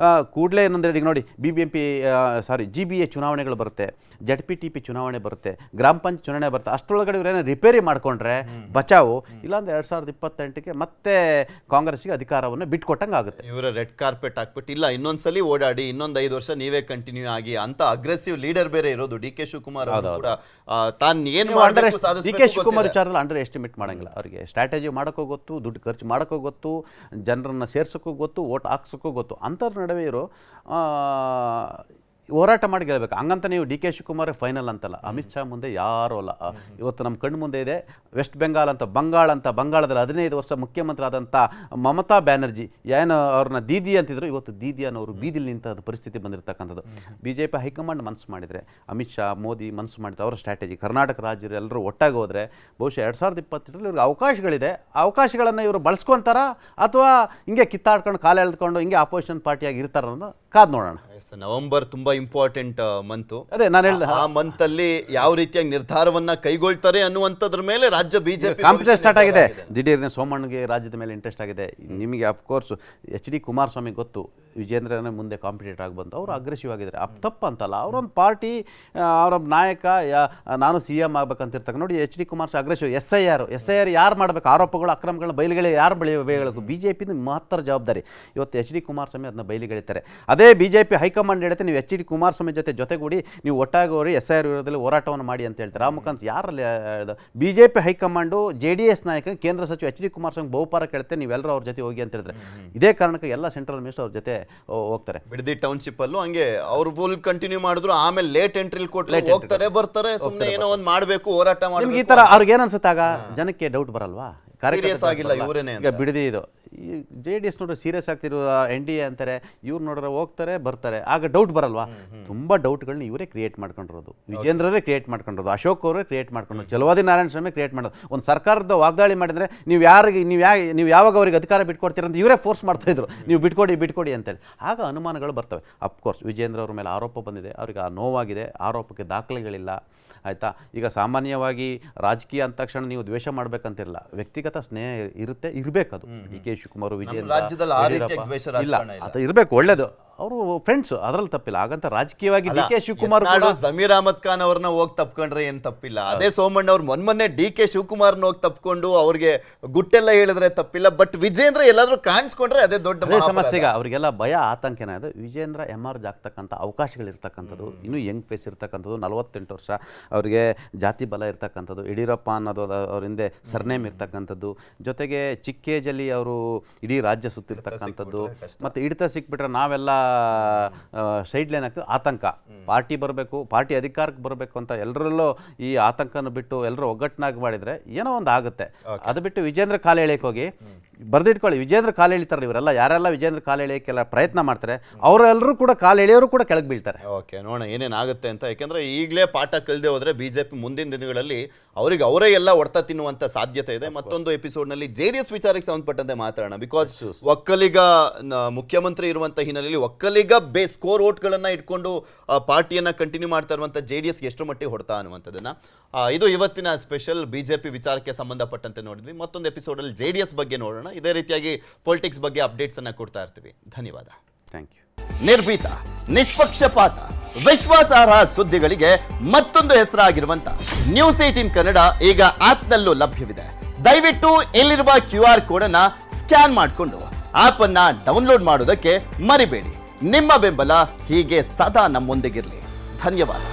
ಕೂಡಲೇ ಇನ್ನೊಂದು ಈಗ ನೋಡಿ, GBA ಚುನಾವಣೆಗಳು ಬರುತ್ತೆ, ZPTP ಚುನಾವಣೆ ಬರುತ್ತೆ, ಗ್ರಾಮ ಪಂಚಾಯತ್ ಚುನಾವಣೆ ಬರುತ್ತೆ. ಅಷ್ಟರೊಳಗಡೆ ಇವರೇನೋ ರಿಪೇರಿ ಮಾಡಿಕೊಂಡ್ರೆ ಬಚಾವು, ಇಲ್ಲಾಂದ್ರೆ 2028ಕ್ಕೆ ಮತ್ತೆ ಕಾಂಗ್ರೆಸ್ಗೆ ಅಧಿಕಾರವನ್ನು ಬಿಟ್ಕೊಟ್ಟಂಗೆ ಆಗುತ್ತೆ. ಇವರ ರೆಡ್ ಕಾರ್ಪೆಟ್ ಹಾಕ್ಬಿಟ್ಟು ಇಲ್ಲ ಇನ್ನೊಂದ್ಸಲಿ ಓಡಾಡಿ, ಇನ್ನೊಂದು 5 ವರ್ಷ ನೀವೇ ಕಂಟಿನ್ಯೂ ಆಗಿ ಅಂತ ಅಗ್ರೆಸಿವ್ ಲೀಡರ್ ಬೇರೆ ಇರೋದು DK ಶಿವಕುಮಾರ್ ಅವರು ಕೂಡ. ತಾನು ಏನು ಮಾಡಬೇಕು DK ಶಿವಕುಮಾರ್ ವಿಚಾರದಲ್ಲಿ ಅಂಡರ್ ಎಸ್ಟಿಮೇಟ್ ಮಾಡಂಗಿಲ್ಲ. ಅವರಿಗೆ ಸ್ಟ್ರಾಟಜಿ ಮಾಡೋಕ್ಕೂ ಗೊತ್ತು, ದುಡ್ಡು ಖರ್ಚು ಮಾಡೋಕ್ಕೂ ಗೊತ್ತು, ಜನರನ್ನು ಸೇರ್ಸೋಕ್ಕೂ ಗೊತ್ತು, ಓಟ್ ಹಾಕ್ಸೋಕ್ಕೂ ಗೊತ್ತು. ಅಂಥವ್ರ ನಡುವೆ ಇರೋ ಹೋರಾಟ ಮಾಡಿ ಗೆಲ್ಲಬೇಕು. ಹಂಗಂತ ನೀವು DK ಶಿವಕುಮಾರ್ ಫೈನಲ್ ಅಂತಲ್ಲ, ಅಮಿತ್ ಶಾ ಮುಂದೆ ಯಾರೂ ಅಲ್ಲ. ಇವತ್ತು ನಮ್ಮ ಕಣ್ಣು ಮುಂದೆ ಇದೆ ವೆಸ್ಟ್ ಬೆಂಗಾಲ್ ಅಂತ, ಬಂಗಾಳದಲ್ಲಿ 15 ವರ್ಷ ಮುಖ್ಯಮಂತ್ರಿ ಆದಂಥ ಮಮತಾ ಬ್ಯಾನರ್ಜಿ, ಏನು ಅವ್ರನ್ನ ದೀದಿ ಅಂತಿದ್ರು, ಇವತ್ತು ದೀದಿ ಅನ್ನೋರು ಬೀದಿಲಿ ನಿಂತ ಪರಿಸ್ಥಿತಿ ಬಂದಿರತಕ್ಕಂಥದ್ದು. BJP ಹೈಕಮಾಂಡ್ ಮನಸ್ಸು ಮಾಡಿದರೆ, ಅಮಿತ್ ಶಾ ಮೋದಿ ಮನಸ್ಸು ಮಾಡಿದರೆ, ಅವರ ಸ್ಟ್ರಾಟಜಿ ಕರ್ನಾಟಕ ರಾಜ್ಯರು ಎಲ್ಲರೂ ಒಟ್ಟಾಗಿ ಹೋದರೆ ಬಹುಶಃ 2028ರಲ್ಲಿ ಇವ್ರಿಗೆ ಅವಕಾಶಗಳಿದೆ. ಅವಕಾಶಗಳನ್ನು ಇವರು ಬಳಸ್ಕೊತಾರ ಅಥವಾ ಹಿಂಗೆ ಕಿತ್ತಾಡ್ಕೊಂಡು ಕಾಲು ಎಳೆದುಕೊಂಡು ಹಿಂಗೆ ಅಪೋಸಿಷನ್ ಪಾರ್ಟಿಯಾಗಿ ಇರ್ತಾರ ಅನ್ನೋದು ಕಾದು ನೋಡೋಣ. ನವೆಂಬರ್ ತುಂಬಾ ಇಂಪಾರ್ಟೆಂಟ್ ಮಂತು. ಅದೇ ನಾನು ಹೇಳಿದ ಆ ಮಂತ್ ಅಲ್ಲಿ ಯಾವ ರೀತಿಯಾಗಿ ನಿರ್ಧಾರವನ್ನ ಕೈಗೊಳ್ತಾರೆ ಅನ್ನುವಂಥದ್ರ ಮೇಲೆ ರಾಜ್ಯ BJP ಕಾಂಪಿಟೇಷನ್ ಸ್ಟಾರ್ಟ್ ಆಗಿದೆ. ದಿಢೀರ್ನೆ ಸೋಮಣ್ಣಗೆ ರಾಜ್ಯದ ಮೇಲೆ ಇಂಟ್ರೆಸ್ಟ್ ಆಗಿದೆ. ನಿಮಗೆ ಅಫ್ಕೋರ್ಸ್ HD ಕುಮಾರಸ್ವಾಮಿ ಗೊತ್ತು, ವಿಜೇಂದ್ರನೇ ಮುಂದೆ ಕಾಂಪಿಟೇಟ್ ಆಗ್ಬಂತು, ಅವರು ಅಗ್ರೆಸಿವ್ ಆಗಿದ್ದಾರೆ. ತಪ್ಪು ಅಂತಲ್ಲ, ಅವರೊಂದು ಪಾರ್ಟಿ, ಅವರ ನಾಯಕ, ನಾನು CM ಆಗ್ಬೇಕಂತಿರ್ತಾರೆ. ನೋಡಿ HD ಕುಮಾರಸ್ವಾಮಿ ಅಗ್ರೆಸಿವ್. SIR ಯಾರು ಮಾಡಬೇಕು, ಆರೋಪಗಳು ಅಕ್ರಮಗಳನ್ನ ಬಯಲಿಗೆ ಯಾರು ಬೆಳೆಯಬೇಕು, BJP ಮಹತ್ತರ ಜವಾಬ್ದಾರಿ. ಇವತ್ತು HD ಕುಮಾರಸ್ವಾಮಿ ಅದನ್ನ ಬಯಲಿಗೆಳಿತಾರೆ. ಅದೇ BJP ಹೈಕಮಾಂಡ್ ಹೇಳುತ್ತೆ, ನೀವು HD ಕುಮಾರಸ್ವಾಮಿ ಜೊತೆಗೂಡಿ ನೀವು ಒಟ್ಟಾಗಿ ಹೋಗಿ SIR ವಿರೋಧದಲ್ಲಿ ಹೋರಾಟವನ್ನು ಮಾಡಿ ಅಂತ ಹೇಳ್ತಾರೆ. ಆ ಮುಖಾಂತರ ಯಾರಲ್ಲಿ BJP ಹೈಕಮಾಂಡು JDS ನಾಯಕ ಕೇಂದ್ರ ಸಚಿವ HD ಕುಮಾರಸ್ವಾಮಿ ಬಹುಪಾರ ಕೇಳುತ್ತೆ, ನೀವೆಲ್ಲರೂ ಅವ್ರ ಜೊತೆ ಹೋಗಿ ಅಂತ ಹೇಳಿದ್ರೆ, ಇದೇ ಕಾರಣಕ್ಕೆ ಎಲ್ಲ ಸೆಂಟ್ರಲ್ ಮಿನಿಸ್ಟರ್ ಅವ್ರ ಜೊತೆ ಹೋಗ್ತಾರೆ. ಬಿಡದಿ ಟೌನ್ಶಿಪ್ ಅಲ್ಲೂ ಹಂಗೆ ಅವ್ರು ಫುಲ್ ಕಂಟಿನ್ಯೂ ಮಾಡಿದ್ರು, ಆಮೇಲೆ ಲೇಟ್ ಎಂಟ್ರಿ ಕೊಟ್ಟು ಹೋಗ್ತಾರೆ, ಬರ್ತಾರೆ, ಸುಮ್ಮನೆ ಏನೋ ಒಂದು ಮಾಡಬೇಕು, ಹೋರಾಟ ಮಾಡಬೇಕು. ಈ ತರ ಅವ್ರಿಗೆ ಏನನ್ಸುತ್ತಾಗ ಜನಕ್ಕೆ ಡೌಟ್ ಬರಲ್ವಾ? ಆಗಿಲ್ಲ ಇವರೇನೆ ಈಗ ಬಿಡದಿ ಇದು ಈ JDS ನೋಡ್ರೆ ಸೀರಿಯಸ್ ಆಗ್ತಿರೋ NDA ಅಂತಾರೆ, ಇವ್ರು ನೋಡ್ರೆ ಹೋಗ್ತಾರೆ ಬರ್ತಾರೆ, ಆಗ ಡೌಟ್ ಬರಲ್ವಾ? ತುಂಬ ಡೌಟ್ಗಳನ್ನ ಇವರೇ ಕ್ರಿಯೇಟ್ ಮಾಡ್ಕೊಂಡಿರೋದು, ವಿಜೇಂದ್ರರೇ ಕ್ರಿಯೇಟ್ ಮಾಡ್ಕೊಂಡಿರೋದು, ಅಶೋಕ್ ಅವರೇ ಕ್ರಿಯೇಟ್ ಮಾಡ್ಕೊಂಡು, ಚಲವಾದಿ ನಾರಾಯಣ ಸ್ವಾಮಿ ಕ್ರಿಯೇಟ್ ಮಾಡೋದು. ಒಂದು ಸರ್ಕಾರದ ವಾಗ್ದಾಳಿ ಮಾಡಿದ್ರೆ ನೀವು ಯಾವಾಗ ಅವ್ರಿಗೆ ಅಧಿಕಾರ ಬಿಟ್ಕೊಡ್ತೀರ ಅಂತ ಇವರೇ ಫೋರ್ಸ್ ಮಾಡ್ತಾ ಇದ್ರು, ನೀವು ಬಿಟ್ಕೊಡಿ ಅಂತೇಳಿ. ಆಗ ಅನುಮಾನಗಳು ಬರ್ತವೆ. ಅಫ್ಕೋರ್ಸ್ ವಿಜೇಂದ್ರ ಅವ್ರ ಮೇಲೆ ಆರೋಪ ಬಂದಿದೆ, ಅವ್ರಿಗೆ ಆ ನೋವಾಗಿದೆ, ಆರೋಪಕ್ಕೆ ದಾಖಲೆಗಳಿಲ್ಲ, ಆಯಿತಾ. ಈಗ ಸಾಮಾನ್ಯವಾಗಿ ರಾಜಕೀಯ ಅಂದ ತಕ್ಷಣ ನೀವು ದ್ವೇಷ ಮಾಡಬೇಕಂತಿರಲ್ಲ, ವ್ಯಕ್ತಿಗತ ಸ್ನೇಹ ಇರುತ್ತೆ, ಇರಬೇಕದು. DK ಶಿವಕುಮಾರ್, ವಿಜೇಂದ್ರ, ರಾಜ್ಯದಲ್ಲಿ ಆ ರೀತಿಯ ಯಡಿಯೂರಪ್ಪ ದ್ವೇಷ ಇಲ್ಲ, ರಾಜಕಾರಣ ಇಲ್ಲ. ಅದು ಇರಬೇಕು, ಒಳ್ಳೇದು. ಅವರು ಫ್ರೆಂಡ್ಸ್, ಅದರಲ್ಲಿ ತಪ್ಪಿಲ್ಲ. ಹಾಗಂತ ರಾಜಕೀಯವಾಗಿ ಡಿ ಕೆ ಶಿವಕುಮಾರ್ ಕೂಡ ಜಮೀರ್ ಅಹಮದ್ ಖಾನ್ ಅವ್ರನ್ನ ಹೋಗಿ ತಪ್ಕೊಂಡ್ರೆ ಏನ್ ತಪ್ಪಿಲ್ಲ. ಅದೇ ಸೋಮಣ್ಣ ಅವ್ರು ಮೊನ್ನೆ ಡಿ ಕೆ ಶಿವಕುಮಾರ್ನ ಹೋಗಿ ತಪ್ಕೊಂಡು ಅವ್ರಿಗೆ ಗುಟ್ಟೆಲ್ಲ ಹೇಳಿದ್ರೆ ತಪ್ಪಿಲ್ಲ. ಬಟ್ ವಿಜೇಂದ್ರ ಎಲ್ಲಾದ್ರೂ ಕಾಣಿಸ್ಕೊಂಡ್ರೆ ಅದೇ ದೊಡ್ಡ ಸಮಸ್ಯೆಗೆ ಅವರಿಗೆಲ್ಲ ಭಯ, ಆತಂಕ ಏನಾದ್ರು ವಿಜೇಂದ್ರ ಎಮರ್ಜ್ ಆಗ್ತಕ್ಕಂಥ ಅವಕಾಶಗಳಿರ್ತಕ್ಕಂಥದ್ದು, ಇನ್ನೂ ಯಂಗ್ ಫೇಸ್ ಇರ್ತಕ್ಕಂಥದ್ದು, 48 ವರ್ಷ, ಅವರಿಗೆ ಜಾತಿ ಬಲ ಇರ್ತಕ್ಕಂಥದ್ದು, ಯಡಿಯೂರಪ್ಪ ಅನ್ನೋದು ಅವ್ರ ಹಿಂದೆ ಸರ್ನೇಮ್ ಇರ್ತಕ್ಕಂಥದ್ದು, ಜೊತೆಗೆ ಚಿಕ್ಕ ಏಜಲ್ಲಿ ಅವರು ಇಡೀ ರಾಜ್ಯ ಸುತ್ತಿರ್ತಕ್ಕಂಥದ್ದು, ಮತ್ತು ಹಿಡಿತ ಸಿಕ್ಬಿಟ್ರೆ ನಾವೆಲ್ಲ ಸೈಡ್ ಲೈನ್ ಆಗ್ತದೆ. ಆತಂಕ, ಪಾರ್ಟಿ ಬರಬೇಕು, ಪಾರ್ಟಿ ಅಧಿಕಾರಕ್ಕೆ ಬರಬೇಕು ಅಂತ ಎಲ್ಲರಲ್ಲೂ ಈ ಆತಂಕನ ಬಿಟ್ಟು ಎಲ್ಲರೂ ಒಗ್ಗಟ್ಟನಾಗಿ ಮಾಡಿದರೆ ಏನೋ ಒಂದು ಆಗುತ್ತೆ. ಅದು ಬಿಟ್ಟು ವಿಜೇಂದ್ರ ಕಾಲು ಎಳೆಯಕ್ಕೆ ಹೋಗಿ ಬರ್ದಿಟ್ಕೊಳ್ಳಿ, ವಿಜೇಂದ್ರ ಕಾಲು ಎಳಿತಾರಲ್ಲ ಇವರೆಲ್ಲ, ಯಾರೆಲ್ಲ ವಿಜೇಂದ್ರ ಕಾಲು ಎಳೆಯಕ್ಕೆಲ್ಲ ಪ್ರಯತ್ನ ಮಾಡ್ತಾರೆ ಅವರೆಲ್ಲರೂ ಕೂಡ ಕಾಲು ಎಳೆಯೋರು ಕೂಡ ಕೆಳಗೆ ಬೀಳ್ತಾರೆ. ಓಕೆ, ನೋಡೋಣ ಏನೇನಾಗುತ್ತೆ ಅಂತ. ಯಾಕೆಂದ್ರೆ ಈಗಲೇ ಪಾಠ ಕಲಿದೆ ಹೋದ್ರೆ ಬಿಜೆಪಿ ಮುಂದಿನ ದಿನಗಳಲ್ಲಿ ಅವರಿಗೆ ಅವರೇ ಎಲ್ಲ ಹೊಡ್ತಾ ತಿನ್ನುವಂತ ಸಾಧ್ಯತೆ ಇದೆ. ಮತ್ತೊಂದು ಎಪಿಸೋಡ್ನಲ್ಲಿ JDS ವಿಚಾರಕ್ಕೆ ಸಂಬಂಧಪಟ್ಟಂತೆ ಮಾತಾಡೋಣ. ಬಿಕಾಸ್ ಒಕ್ಕಲಿಗ ಮುಖ್ಯಮಂತ್ರಿ ಇರುವಂತ ಹಿನ್ನೆಲೆಯಲ್ಲಿ ಒಕ್ಕಲಿಗ ಬೇಸ್ ಸ್ಕೋರ್ ಓಟ್ಗಳನ್ನ ಇಟ್ಕೊಂಡು ಪಾರ್ಟಿಯನ್ನ ಕಂಟಿನ್ಯೂ ಮಾಡ್ತಾ ಇರುವಂತ JDS ಎಷ್ಟು ಮಟ್ಟಿಗೆ ಹೊಡ್ತಾ ಅನ್ನುವಂಥದ್ದನ್ನ ಇದು ಇವತ್ತಿನ ಸ್ಪೆಷಲ್ ಬಿಜೆಪಿ ವಿಚಾರಕ್ಕೆ ಸಂಬಂಧಪಟ್ಟಂತೆ ನೋಡಿದ್ವಿ. ಮತ್ತೊಂದು ಎಪಿಸೋಡಲ್ಲಿ JDS ಬಗ್ಗೆ ನೋಡೋಣ. ಇದೇ ರೀತಿಯಾಗಿ ಪೊಲಿಟಿಕ್ಸ್ ಬಗ್ಗೆ ಅಪ್ಡೇಟ್ಸ್ ಅನ್ನ ಕೊಡ್ತಾ ಇರ್ತೀವಿ. ಧನ್ಯವಾದ. Thank you. ನಿರ್ಭೀತ, ನಿಷ್ಪಕ್ಷಪಾತ, ವಿಶ್ವಾಸಾರ್ಹ ಸುದ್ದಿಗಳಿಗೆ ಮತ್ತೊಂದು ಹೆಸರಾಗಿರುವಂತ News18 ಕನ್ನಡ ಈಗ ಆಪ್ನಲ್ಲೂ ಲಭ್ಯವಿದೆ. ದಯವಿಟ್ಟು ಇಲ್ಲಿರುವ QR ಕೋಡ್ ಅನ್ನ ಸ್ಕ್ಯಾನ್ ಮಾಡಿಕೊಂಡು ಆಪ್ ಅನ್ನ ಡೌನ್ಲೋಡ್ ಮಾಡೋದಕ್ಕೆ ಮರಿಬೇಡಿ. ನಿಮ್ಮ ಬೆಂಬಲ ಹೀಗೆ ಸದಾ ನಮ್ಮೊಂದಿಗಿರಲಿ. ಧನ್ಯವಾದ.